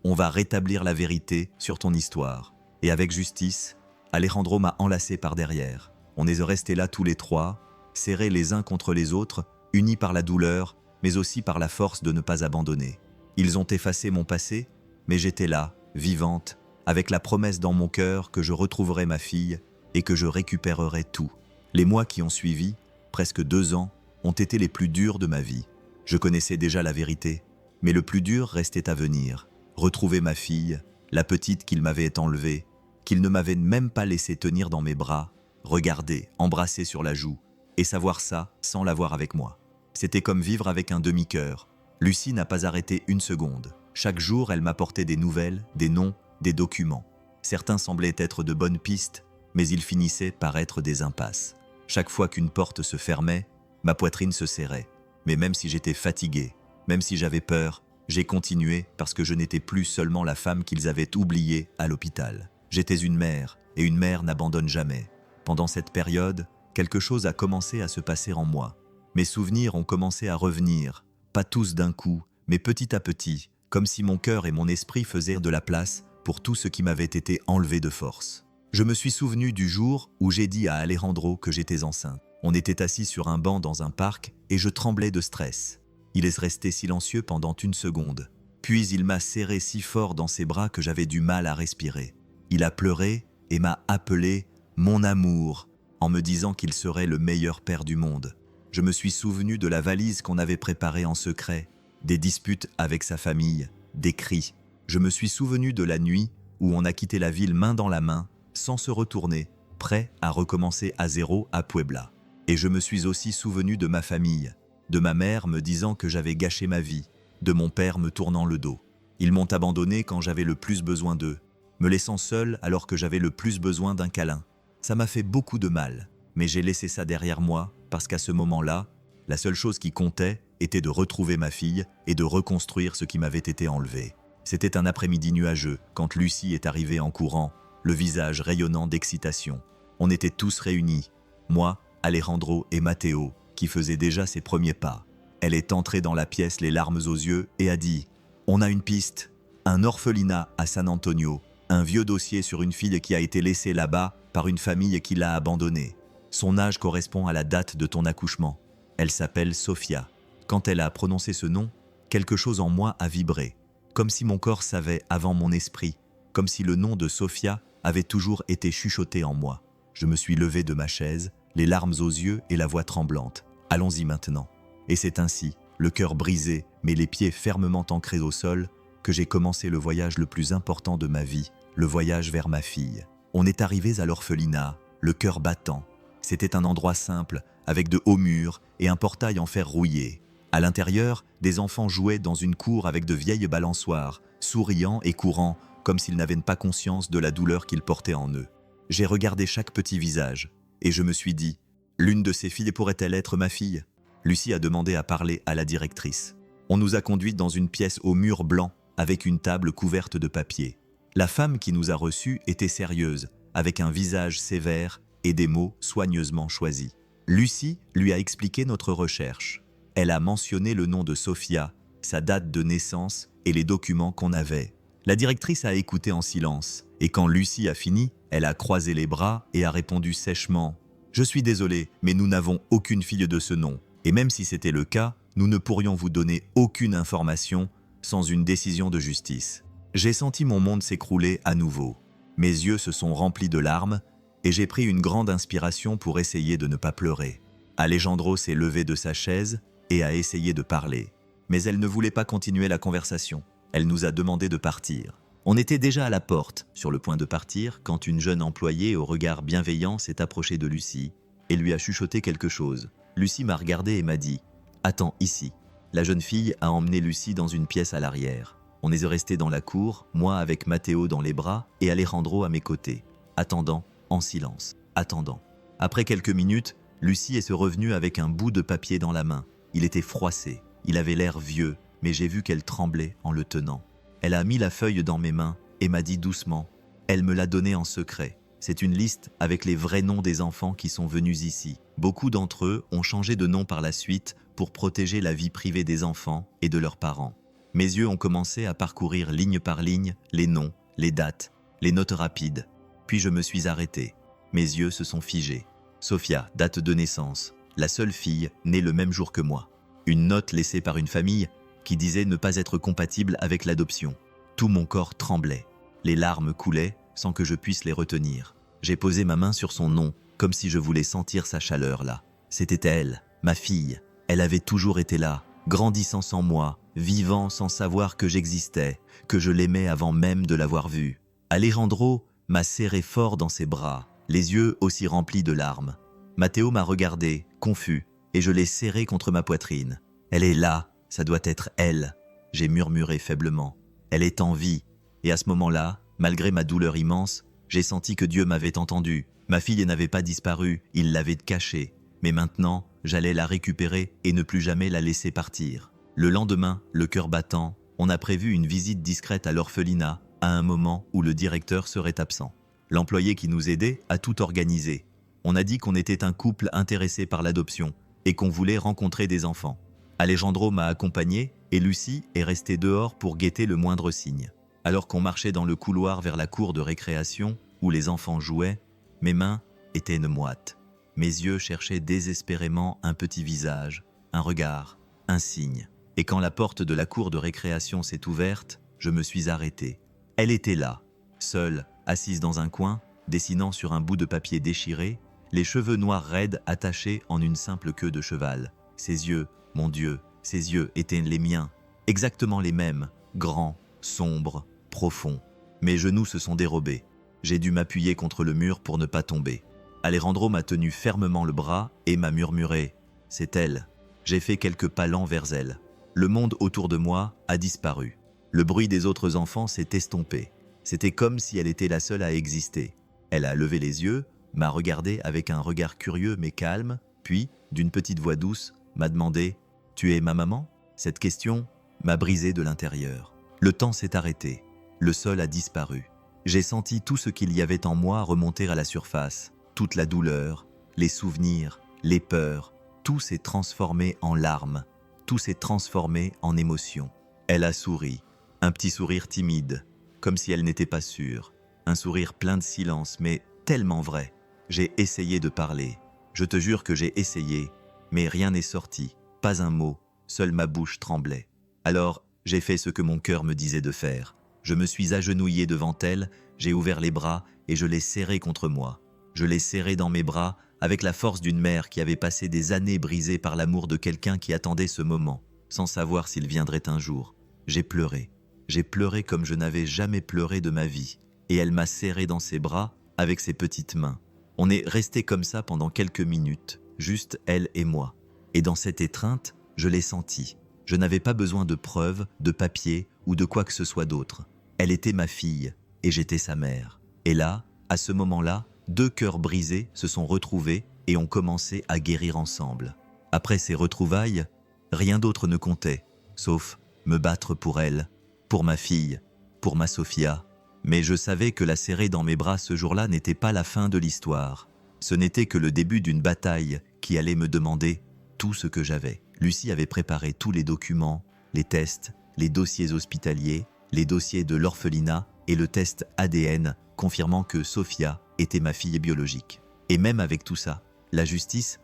on va rétablir la vérité sur ton histoire. Et avec justice, Alejandro m'a enlacé par derrière. On est restés là tous les trois, serrés les uns contre les autres, unis par la douleur, mais aussi par la force de ne pas abandonner. Ils ont effacé mon passé, mais j'étais là, vivante, avec la promesse dans mon cœur que je retrouverai ma fille et que je récupérerai tout. Les mois qui ont suivi, presque 2 ans, ont été les plus durs de ma vie. Je connaissais déjà la vérité, mais le plus dur restait à venir. Retrouver ma fille, la petite qu'il m'avait enlevée, qu'il ne m'avait même pas laissé tenir dans mes bras, regarder, embrasser sur la joue, et savoir ça sans l'avoir avec moi. C'était comme vivre avec un demi-cœur. Lucie n'a pas arrêté une seconde. Chaque jour, elle m'apportait des nouvelles, des noms, des documents. Certains semblaient être de bonnes pistes, mais ils finissaient par être des impasses. Chaque fois qu'une porte se fermait, ma poitrine se serrait. Mais même si j'étais fatigué, même si j'avais peur, j'ai continué parce que je n'étais plus seulement la femme qu'ils avaient oubliée à l'hôpital. J'étais une mère, et une mère n'abandonne jamais. Pendant cette période, quelque chose a commencé à se passer en moi. Mes souvenirs ont commencé à revenir, pas tous d'un coup, mais petit à petit, comme si mon cœur et mon esprit faisaient de la place pour tout ce qui m'avait été enlevé de force. Je me suis souvenu du jour où j'ai dit à Alejandro que j'étais enceinte. On était assis sur un banc dans un parc et je tremblais de stress. Il est resté silencieux pendant 1 seconde. Puis il m'a serré si fort dans ses bras que j'avais du mal à respirer. Il a pleuré et m'a appelé « mon amour » en me disant qu'il serait le meilleur père du monde. Je me suis souvenu de la valise qu'on avait préparée en secret, des disputes avec sa famille, des cris. Je me suis souvenu de la nuit où on a quitté la ville main dans la main, sans se retourner, prêt à recommencer à zéro à Puebla. Et je me suis aussi souvenu de ma famille, de ma mère me disant que j'avais gâché ma vie, de mon père me tournant le dos. Ils m'ont abandonné quand j'avais le plus besoin d'eux, me laissant seul alors que j'avais le plus besoin d'un câlin. Ça m'a fait beaucoup de mal, mais j'ai laissé ça derrière moi parce qu'à ce moment-là, la seule chose qui comptait était de retrouver ma fille et de reconstruire ce qui m'avait été enlevé. C'était un après-midi nuageux quand Lucie est arrivée en courant, le visage rayonnant d'excitation. On était tous réunis, moi, Alejandro et Matteo, qui faisaient déjà ses premiers pas. Elle est entrée dans la pièce les larmes aux yeux et a dit « On a une piste, un orphelinat à San Antonio, un vieux dossier sur une fille qui a été laissée là-bas par une famille qui l'a abandonnée. Son âge correspond à la date de ton accouchement. Elle s'appelle Sofia. » Quand elle a prononcé ce nom, quelque chose en moi a vibré, comme si mon corps savait avant mon esprit, comme si le nom de Sofia avait toujours été chuchoté en moi. Je me suis levé de ma chaise, les larmes aux yeux et la voix tremblante. « Allons-y maintenant. » Et c'est ainsi, le cœur brisé, mais les pieds fermement ancrés au sol, que j'ai commencé le voyage le plus important de ma vie, le voyage vers ma fille. On est arrivés à l'orphelinat, le cœur battant. C'était un endroit simple, avec de hauts murs et un portail en fer rouillé. À l'intérieur, des enfants jouaient dans une cour avec de vieilles balançoires, souriant et courant, comme s'ils n'avaient pas conscience de la douleur qu'ils portaient en eux. J'ai regardé chaque petit visage, et je me suis dit, l'une de ces filles pourrait-elle être ma fille ? Lucie a demandé à parler à la directrice. On nous a conduites dans une pièce au mur blanc, avec une table couverte de papier. La femme qui nous a reçus était sérieuse, avec un visage sévère et des mots soigneusement choisis. Lucie lui a expliqué notre recherche. Elle a mentionné le nom de Sofia, sa date de naissance et les documents qu'on avait. La directrice a écouté en silence, et quand Lucie a fini, elle a croisé les bras et a répondu sèchement « Je suis désolée, mais nous n'avons aucune fille de ce nom, et même si c'était le cas, nous ne pourrions vous donner aucune information sans une décision de justice. » J'ai senti mon monde s'écrouler à nouveau. Mes yeux se sont remplis de larmes, et j'ai pris une grande inspiration pour essayer de ne pas pleurer. Alejandro s'est levé de sa chaise et a essayé de parler. Mais elle ne voulait pas continuer la conversation. Elle nous a demandé de partir. On était déjà à la porte, sur le point de partir, quand une jeune employée au regard bienveillant s'est approchée de Lucie et lui a chuchoté quelque chose. Lucie m'a regardé et m'a dit « Attends, ici ». La jeune fille a emmené Lucie dans une pièce à l'arrière. On est resté dans la cour, moi avec Matteo dans les bras et Alejandro à mes côtés, attendant, en silence, attendant. Après quelques minutes, Lucie est revenue avec un bout de papier dans la main. Il était froissé, il avait l'air vieux, mais j'ai vu qu'elle tremblait en le tenant. Elle a mis la feuille dans mes mains et m'a dit doucement « Elle me l'a donnée en secret. C'est une liste avec les vrais noms des enfants qui sont venus ici. Beaucoup d'entre eux ont changé de nom par la suite pour protéger la vie privée des enfants et de leurs parents. » Mes yeux ont commencé à parcourir ligne par ligne les noms, les dates, les notes rapides. Puis je me suis arrêté. Mes yeux se sont figés. Sofia, date de naissance, la seule fille née le même jour que moi. Une note laissée par une famille qui disait ne pas être compatible avec l'adoption. Tout mon corps tremblait. Les larmes coulaient sans que je puisse les retenir. J'ai posé ma main sur son nom, comme si je voulais sentir sa chaleur là. C'était elle, ma fille. Elle avait toujours été là, grandissant sans moi, vivant sans savoir que j'existais, que je l'aimais avant même de l'avoir vue. Alejandro m'a serré fort dans ses bras, les yeux aussi remplis de larmes. Matteo m'a regardé, confus, et je l'ai serré contre ma poitrine. Elle est là, ça doit être elle, j'ai murmuré faiblement. Elle est en vie, et à ce moment-là, malgré ma douleur immense, j'ai senti que Dieu m'avait entendu. Ma fille n'avait pas disparu, il l'avait cachée. Mais maintenant, j'allais la récupérer et ne plus jamais la laisser partir. Le lendemain, le cœur battant, on a prévu une visite discrète à l'orphelinat à un moment où le directeur serait absent. L'employé qui nous aidait a tout organisé. On a dit qu'on était un couple intéressé par l'adoption et qu'on voulait rencontrer des enfants. Alejandro m'a accompagné et Lucie est restée dehors pour guetter le moindre signe. Alors qu'on marchait dans le couloir vers la cour de récréation où les enfants jouaient, mes mains étaient moites. Mes yeux cherchaient désespérément un petit visage, un regard, un signe. Et quand la porte de la cour de récréation s'est ouverte, je me suis arrêté. Elle était là, seule, assise dans un coin, dessinant sur un bout de papier déchiré, les cheveux noirs raides attachés en une simple queue de cheval. Ses yeux, mon Dieu, ses yeux étaient les miens, exactement les mêmes, grands, sombres, profonds. Mes genoux se sont dérobés. J'ai dû m'appuyer contre le mur pour ne pas tomber. Alejandro m'a tenu fermement le bras et m'a murmuré « C'est elle ». J'ai fait quelques pas lents vers elle. Le monde autour de moi a disparu. Le bruit des autres enfants s'est estompé. C'était comme si elle était la seule à exister. Elle a levé les yeux, m'a regardé avec un regard curieux mais calme, puis, d'une petite voix douce, m'a demandé « Tu es ma maman ?» Cette question m'a brisé de l'intérieur. Le temps s'est arrêté. Le sol a disparu. J'ai senti tout ce qu'il y avait en moi remonter à la surface. Toute la douleur, les souvenirs, les peurs, tout s'est transformé en larmes, tout s'est transformé en émotions. Elle a souri, un petit sourire timide, comme si elle n'était pas sûre, un sourire plein de silence, mais tellement vrai. J'ai essayé de parler, je te jure que j'ai essayé, mais rien n'est sorti, pas un mot, seule ma bouche tremblait. Alors, j'ai fait ce que mon cœur me disait de faire. Je me suis agenouillé devant elle, j'ai ouvert les bras et je l'ai serrée contre moi. Je l'ai serrée dans mes bras avec la force d'une mère qui avait passé des années brisée par l'amour de quelqu'un qui attendait ce moment, sans savoir s'il viendrait un jour. J'ai pleuré comme je n'avais jamais pleuré de ma vie, et elle m'a serré dans ses bras avec ses petites mains. On est resté comme ça pendant quelques minutes, juste elle et moi. Et dans cette étreinte, je l'ai sentie. Je n'avais pas besoin de preuves, de papier ou de quoi que ce soit d'autre. Elle était ma fille, et j'étais sa mère. Et là, à ce moment-là, 2 cœurs brisés se sont retrouvés et ont commencé à guérir ensemble. Après ces retrouvailles, rien d'autre ne comptait, sauf me battre pour elle, pour ma fille, pour ma Sofia. Mais je savais que la serrer dans mes bras ce jour-là n'était pas la fin de l'histoire. Ce n'était que le début d'une bataille qui allait me demander tout ce que j'avais. Lucie avait préparé tous les documents, les tests, les dossiers hospitaliers, les dossiers de l'orphelinat et le test ADN confirmant que Sofia était ma fille biologique. Et même avec tout ça, la justice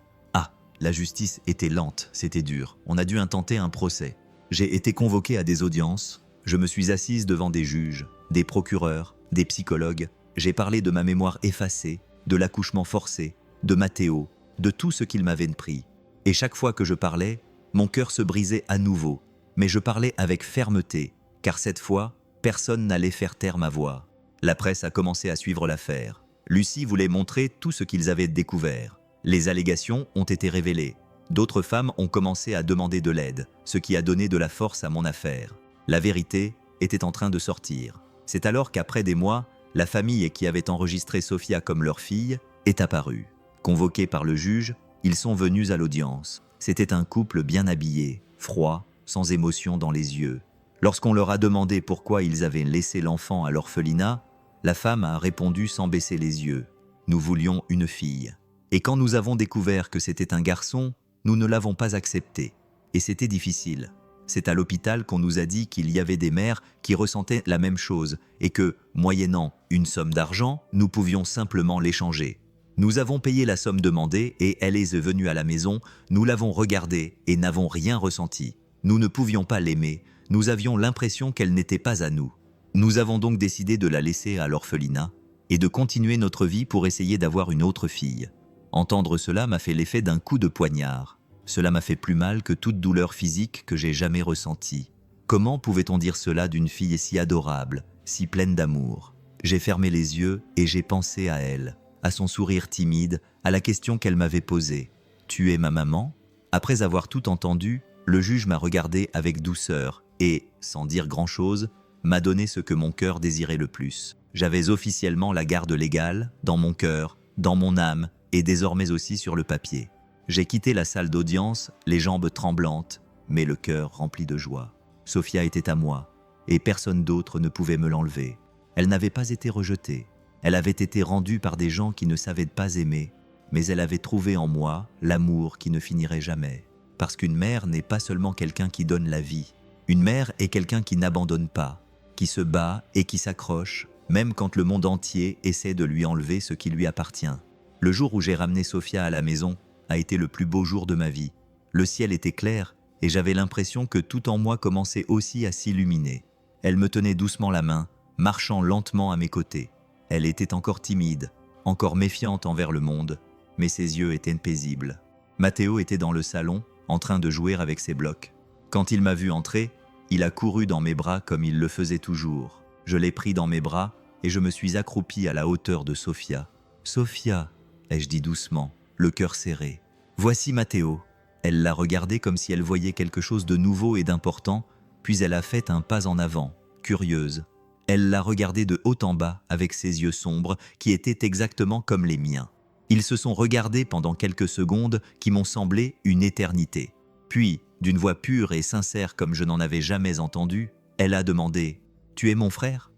était lente, c'était dur. On a dû intenter un procès. J'ai été convoqué à des audiences, je me suis assise devant des juges, des procureurs, des psychologues. J'ai parlé de ma mémoire effacée, de l'accouchement forcé, de Matteo, de tout ce qu'il m'avait pris. Et chaque fois que je parlais, mon cœur se brisait à nouveau. Mais je parlais avec fermeté, car cette fois, personne n'allait faire taire ma voix. La presse a commencé à suivre l'affaire. Lucie voulait montrer tout ce qu'ils avaient découvert. Les allégations ont été révélées. D'autres femmes ont commencé à demander de l'aide, ce qui a donné de la force à mon affaire. La vérité était en train de sortir. C'est alors qu'après des mois, la famille qui avait enregistré Sophia comme leur fille est apparue. Convoqués par le juge, ils sont venus à l'audience. C'était un couple bien habillé, froid, sans émotion dans les yeux. Lorsqu'on leur a demandé pourquoi ils avaient laissé l'enfant à l'orphelinat, la femme a répondu sans baisser les yeux. Nous voulions une fille. Et quand nous avons découvert que c'était un garçon, nous ne l'avons pas accepté. Et c'était difficile. C'est à l'hôpital qu'on nous a dit qu'il y avait des mères qui ressentaient la même chose et que, moyennant une somme d'argent, nous pouvions simplement l'échanger. Nous avons payé la somme demandée et elle est venue à la maison, nous l'avons regardée et n'avons rien ressenti. Nous ne pouvions pas l'aimer, nous avions l'impression qu'elle n'était pas à nous. Nous avons donc décidé de la laisser à l'orphelinat et de continuer notre vie pour essayer d'avoir une autre fille. Entendre cela m'a fait l'effet d'un coup de poignard. Cela m'a fait plus mal que toute douleur physique que j'ai jamais ressentie. Comment pouvait-on dire cela d'une fille si adorable, si pleine d'amour? J'ai fermé les yeux et j'ai pensé à elle, à son sourire timide, à la question qu'elle m'avait posée. « Tu es ma maman ?» Après avoir tout entendu, le juge m'a regardé avec douceur et, sans dire grand-chose, m'a donné ce que mon cœur désirait le plus. J'avais officiellement la garde légale, dans mon cœur, dans mon âme et désormais aussi sur le papier. J'ai quitté la salle d'audience, les jambes tremblantes, mais le cœur rempli de joie. Sophia était à moi, et personne d'autre ne pouvait me l'enlever. Elle n'avait pas été rejetée. Elle avait été rendue par des gens qui ne savaient pas aimer, mais elle avait trouvé en moi l'amour qui ne finirait jamais. Parce qu'une mère n'est pas seulement quelqu'un qui donne la vie. Une mère est quelqu'un qui n'abandonne pas, qui se bat et qui s'accroche, même quand le monde entier essaie de lui enlever ce qui lui appartient. Le jour où j'ai ramené Sophia à la maison a été le plus beau jour de ma vie. Le ciel était clair et j'avais l'impression que tout en moi commençait aussi à s'illuminer. Elle me tenait doucement la main, marchant lentement à mes côtés. Elle était encore timide, encore méfiante envers le monde, mais ses yeux étaient paisibles. Matteo était dans le salon, en train de jouer avec ses blocs. Quand il m'a vu entrer, il a couru dans mes bras comme il le faisait toujours. Je l'ai pris dans mes bras et je me suis accroupi à la hauteur de Sophia. « Sophia !» ai-je dit doucement, le cœur serré. « Voici Matteo !» Elle l'a regardé comme si elle voyait quelque chose de nouveau et d'important, puis elle a fait un pas en avant, curieuse. Elle l'a regardé de haut en bas avec ses yeux sombres qui étaient exactement comme les miens. Ils se sont regardés pendant quelques secondes qui m'ont semblé une éternité. Puis, d'une voix pure et sincère comme je n'en avais jamais entendu, elle a demandé « Tu es mon frère ?»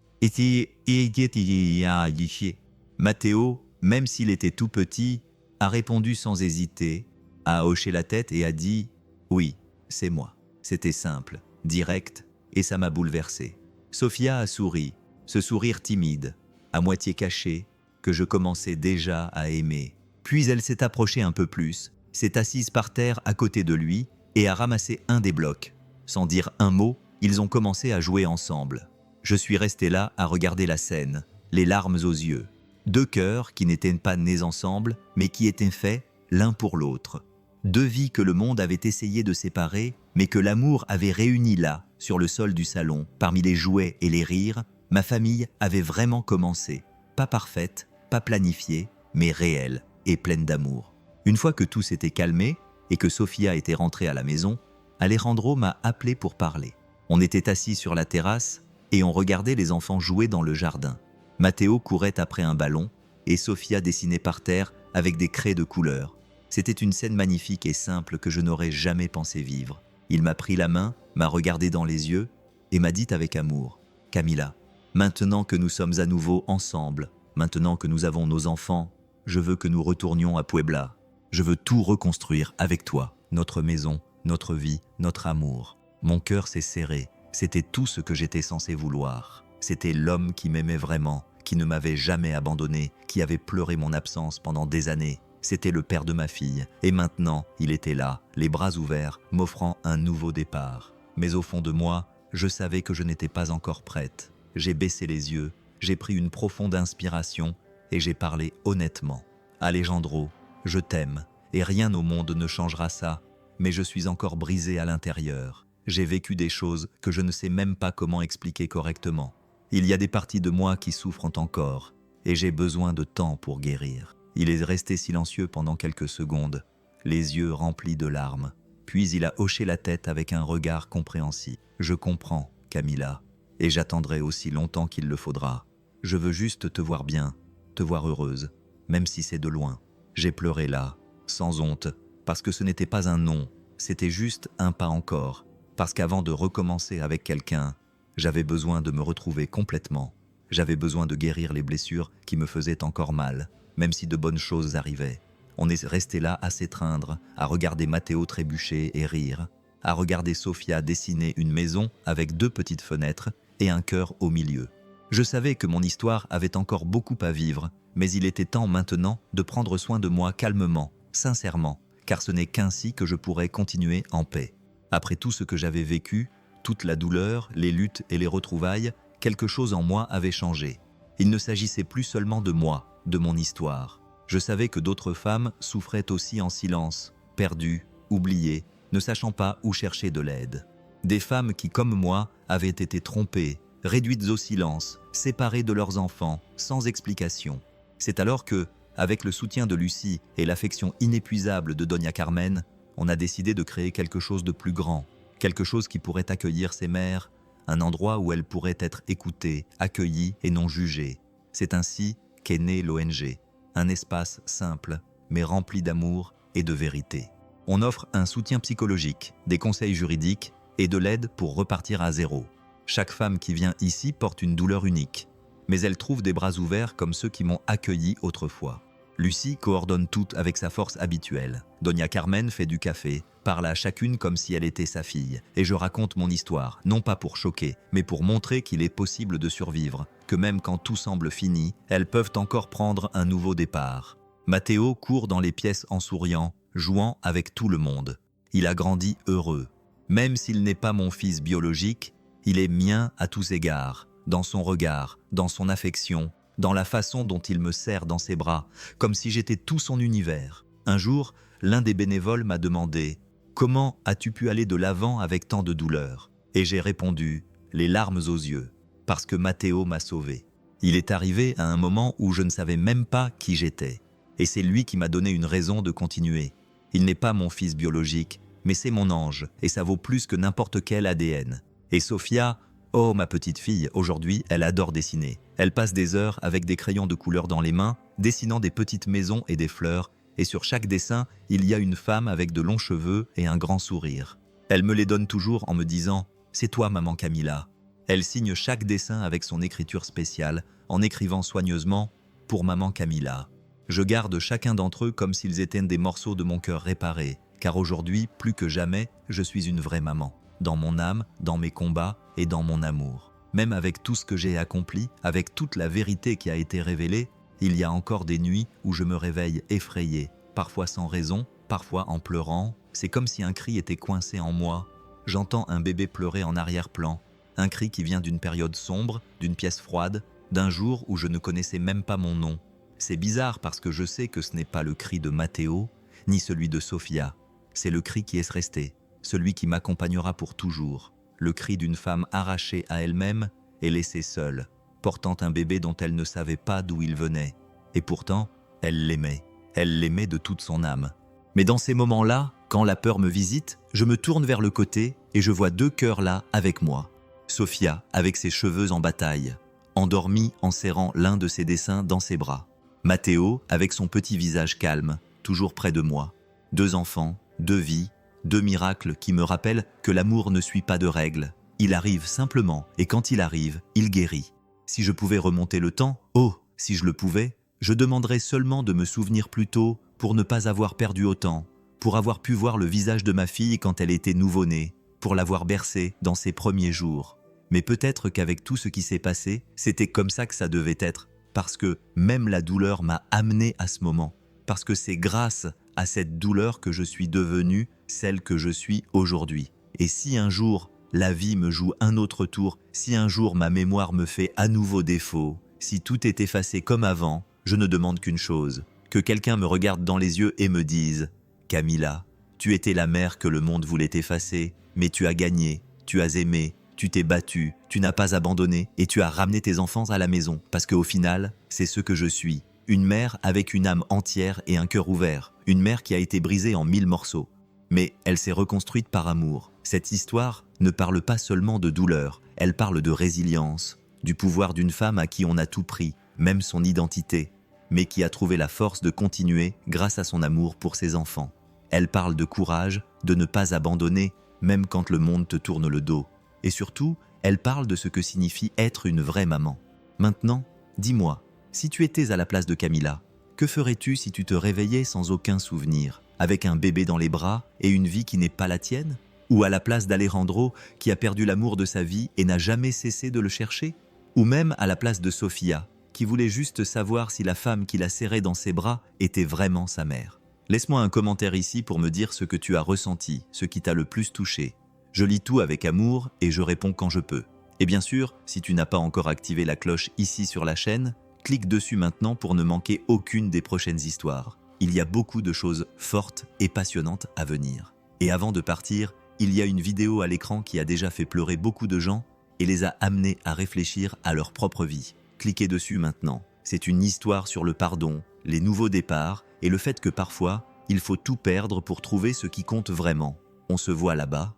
Matteo, même s'il était tout petit, a répondu sans hésiter, a hoché la tête et a dit « Oui, c'est moi ». C'était simple, direct, et ça m'a bouleversé. Sophia a souri, ce sourire timide, à moitié caché, que je commençais déjà à aimer. Puis elle s'est approchée un peu plus, s'est assise par terre à côté de lui et a ramassé un des blocs. Sans dire un mot, ils ont commencé à jouer ensemble. Je suis resté là à regarder la scène, les larmes aux yeux. Deux cœurs qui n'étaient pas nés ensemble, mais qui étaient faits l'un pour l'autre. Deux vies que le monde avait essayé de séparer, mais que l'amour avait réunies là, sur le sol du salon, parmi les jouets et les rires. Ma famille avait vraiment commencé. Pas parfaite, pas planifiée, mais réelle et pleine d'amour. Une fois que tout s'était calmé et que Sophia était rentrée à la maison, Alejandro m'a appelé pour parler. On était assis sur la terrasse et on regardait les enfants jouer dans le jardin. Matteo courait après un ballon et Sophia dessinait par terre avec des craies de couleur. C'était une scène magnifique et simple que je n'aurais jamais pensé vivre. Il m'a pris la main, m'a regardé dans les yeux et m'a dit avec amour « Camila, maintenant que nous sommes à nouveau ensemble, maintenant que nous avons nos enfants, je veux que nous retournions à Puebla. Je veux tout reconstruire avec toi, notre maison, notre vie, notre amour. » Mon cœur s'est serré, c'était tout ce que j'étais censé vouloir. C'était l'homme qui m'aimait vraiment, qui ne m'avait jamais abandonné, qui avait pleuré mon absence pendant des années. C'était le père de ma fille, et maintenant, il était là, les bras ouverts, m'offrant un nouveau départ. Mais au fond de moi, je savais que je n'étais pas encore prête. J'ai baissé les yeux, j'ai pris une profonde inspiration, et j'ai parlé honnêtement. « Alejandro, je t'aime, et rien au monde ne changera ça, mais je suis encore brisé à l'intérieur. J'ai vécu des choses que je ne sais même pas comment expliquer correctement. Il y a des parties de moi qui souffrent encore, et j'ai besoin de temps pour guérir. Il est resté silencieux pendant quelques secondes, les yeux remplis de larmes. Puis il a hoché la tête avec un regard compréhensif. « Je comprends, Camilla, et j'attendrai aussi longtemps qu'il le faudra. Je veux juste te voir bien, te voir heureuse, même si c'est de loin. » J'ai pleuré là, sans honte, parce que ce n'était pas un non, c'était juste un pas encore. Parce qu'avant de recommencer avec quelqu'un, j'avais besoin de me retrouver complètement. J'avais besoin de guérir les blessures qui me faisaient encore mal, même si de bonnes choses arrivaient. On est resté là à s'étreindre, à regarder Matteo trébucher et rire, à regarder Sofia dessiner une maison avec 2 petites fenêtres et un cœur au milieu. Je savais que mon histoire avait encore beaucoup à vivre, mais il était temps maintenant de prendre soin de moi calmement, sincèrement, car ce n'est qu'ainsi que je pourrais continuer en paix. Après tout ce que j'avais vécu, toute la douleur, les luttes et les retrouvailles, quelque chose en moi avait changé. Il ne s'agissait plus seulement de moi, de mon histoire. Je savais que d'autres femmes souffraient aussi en silence, perdues, oubliées, ne sachant pas où chercher de l'aide. Des femmes qui, comme moi, avaient été trompées, réduites au silence, séparées de leurs enfants, sans explication. C'est alors que, avec le soutien de Lucie et l'affection inépuisable de Doña Carmen, on a décidé de créer quelque chose de plus grand, quelque chose qui pourrait accueillir ces mères, un endroit où elles pourraient être écoutées, accueillies et non jugées. C'est ainsi qu'est née l'ONG, un espace simple, mais rempli d'amour et de vérité. On offre un soutien psychologique, des conseils juridiques et de l'aide pour repartir à zéro. Chaque femme qui vient ici porte une douleur unique, mais elle trouve des bras ouverts comme ceux qui m'ont accueilli autrefois. Lucie coordonne tout avec sa force habituelle. Doña Carmen fait du café, parle à chacune comme si elle était sa fille. Et je raconte mon histoire, non pas pour choquer, mais pour montrer qu'il est possible de survivre, que même quand tout semble fini, elles peuvent encore prendre un nouveau départ. Matteo court dans les pièces en souriant, jouant avec tout le monde. Il a grandi heureux. Même s'il n'est pas mon fils biologique, il est mien à tous égards, dans son regard, dans son affection, dans la façon dont il me serre dans ses bras, comme si j'étais tout son univers. Un jour, l'un des bénévoles m'a demandé « Comment as-tu pu aller de l'avant avec tant de douleur ?» Et j'ai répondu, les larmes aux yeux, parce que Matteo m'a sauvé. Il est arrivé à un moment où je ne savais même pas qui j'étais. Et c'est lui qui m'a donné une raison de continuer. Il n'est pas mon fils biologique, mais c'est mon ange, et ça vaut plus que n'importe quel ADN. Et Sofia, oh ma petite fille, aujourd'hui, elle adore dessiner. Elle passe des heures avec des crayons de couleur dans les mains, dessinant des petites maisons et des fleurs, et sur chaque dessin, il y a une femme avec de longs cheveux et un grand sourire. Elle me les donne toujours en me disant « C'est toi, maman Camilla ». Elle signe chaque dessin avec son écriture spéciale, en écrivant soigneusement « Pour maman Camilla ». Je garde chacun d'entre eux comme s'ils étaient des morceaux de mon cœur réparés, car aujourd'hui, plus que jamais, je suis une vraie maman. Dans mon âme, dans mes combats et dans mon amour. Même avec tout ce que j'ai accompli, avec toute la vérité qui a été révélée, il y a encore des nuits où je me réveille effrayé, parfois sans raison, parfois en pleurant. C'est comme si un cri était coincé en moi. J'entends un bébé pleurer en arrière-plan, un cri qui vient d'une période sombre, d'une pièce froide, d'un jour où je ne connaissais même pas mon nom. C'est bizarre parce que je sais que ce n'est pas le cri de Matteo, ni celui de Sofia. C'est le cri qui est resté, celui qui m'accompagnera pour toujours. Le cri d'une femme arrachée à elle-même et laissée seule, portant un bébé dont elle ne savait pas d'où il venait. Et pourtant, elle l'aimait de toute son âme. Mais dans ces moments-là, quand la peur me visite, je me tourne vers le côté et je vois 2 cœurs là avec moi. Sofia, avec ses cheveux en bataille, endormie en serrant l'un de ses dessins dans ses bras. Matteo, avec son petit visage calme, toujours près de moi. 2 enfants, 2 vies, 2 miracles qui me rappellent que l'amour ne suit pas de règles. Il arrive simplement, et quand il arrive, il guérit. Si je pouvais remonter le temps, oh, si je le pouvais, je demanderais seulement de me souvenir plus tôt pour ne pas avoir perdu autant, pour avoir pu voir le visage de ma fille quand elle était nouveau-née, pour l'avoir bercée dans ses premiers jours. Mais peut-être qu'avec tout ce qui s'est passé, c'était comme ça que ça devait être, parce que même la douleur m'a amené à ce moment, parce que c'est grâce à cette douleur que je suis devenue celle que je suis aujourd'hui. Et si un jour, la vie me joue un autre tour, si un jour ma mémoire me fait à nouveau défaut, si tout est effacé comme avant, je ne demande qu'une chose, que quelqu'un me regarde dans les yeux et me dise « Camilla, tu étais la mère que le monde voulait effacer, mais tu as gagné, tu as aimé, Tu t'es battu, tu n'as pas abandonné et tu as ramené tes enfants à la maison parce qu'au final, c'est ce que je suis. Une mère avec une âme entière et un cœur ouvert. Une mère qui a été brisée en 1000 morceaux. Mais elle s'est reconstruite par amour. Cette histoire ne parle pas seulement de douleur, elle parle de résilience, du pouvoir d'une femme à qui on a tout pris, même son identité, mais qui a trouvé la force de continuer grâce à son amour pour ses enfants. Elle parle de courage, de ne pas abandonner, même quand le monde te tourne le dos. Et surtout, elle parle de ce que signifie être une vraie maman. Maintenant, dis-moi, si tu étais à la place de Camilla, que ferais-tu si tu te réveillais sans aucun souvenir, avec un bébé dans les bras et une vie qui n'est pas la tienne? Ou à la place d'Alejandro, qui a perdu l'amour de sa vie et n'a jamais cessé de le chercher? Ou même à la place de Sofia, qui voulait juste savoir si la femme qui la serrait dans ses bras était vraiment sa mère? Laisse-moi un commentaire ici pour me dire ce que tu as ressenti, ce qui t'a le plus touché. Je lis tout avec amour et je réponds quand je peux. Et bien sûr, si tu n'as pas encore activé la cloche ici sur la chaîne, clique dessus maintenant pour ne manquer aucune des prochaines histoires. Il y a beaucoup de choses fortes et passionnantes à venir. Et avant de partir, il y a une vidéo à l'écran qui a déjà fait pleurer beaucoup de gens et les a amenés à réfléchir à leur propre vie. Cliquez dessus maintenant. C'est une histoire sur le pardon, les nouveaux départs et le fait que parfois, il faut tout perdre pour trouver ce qui compte vraiment. On se voit là-bas.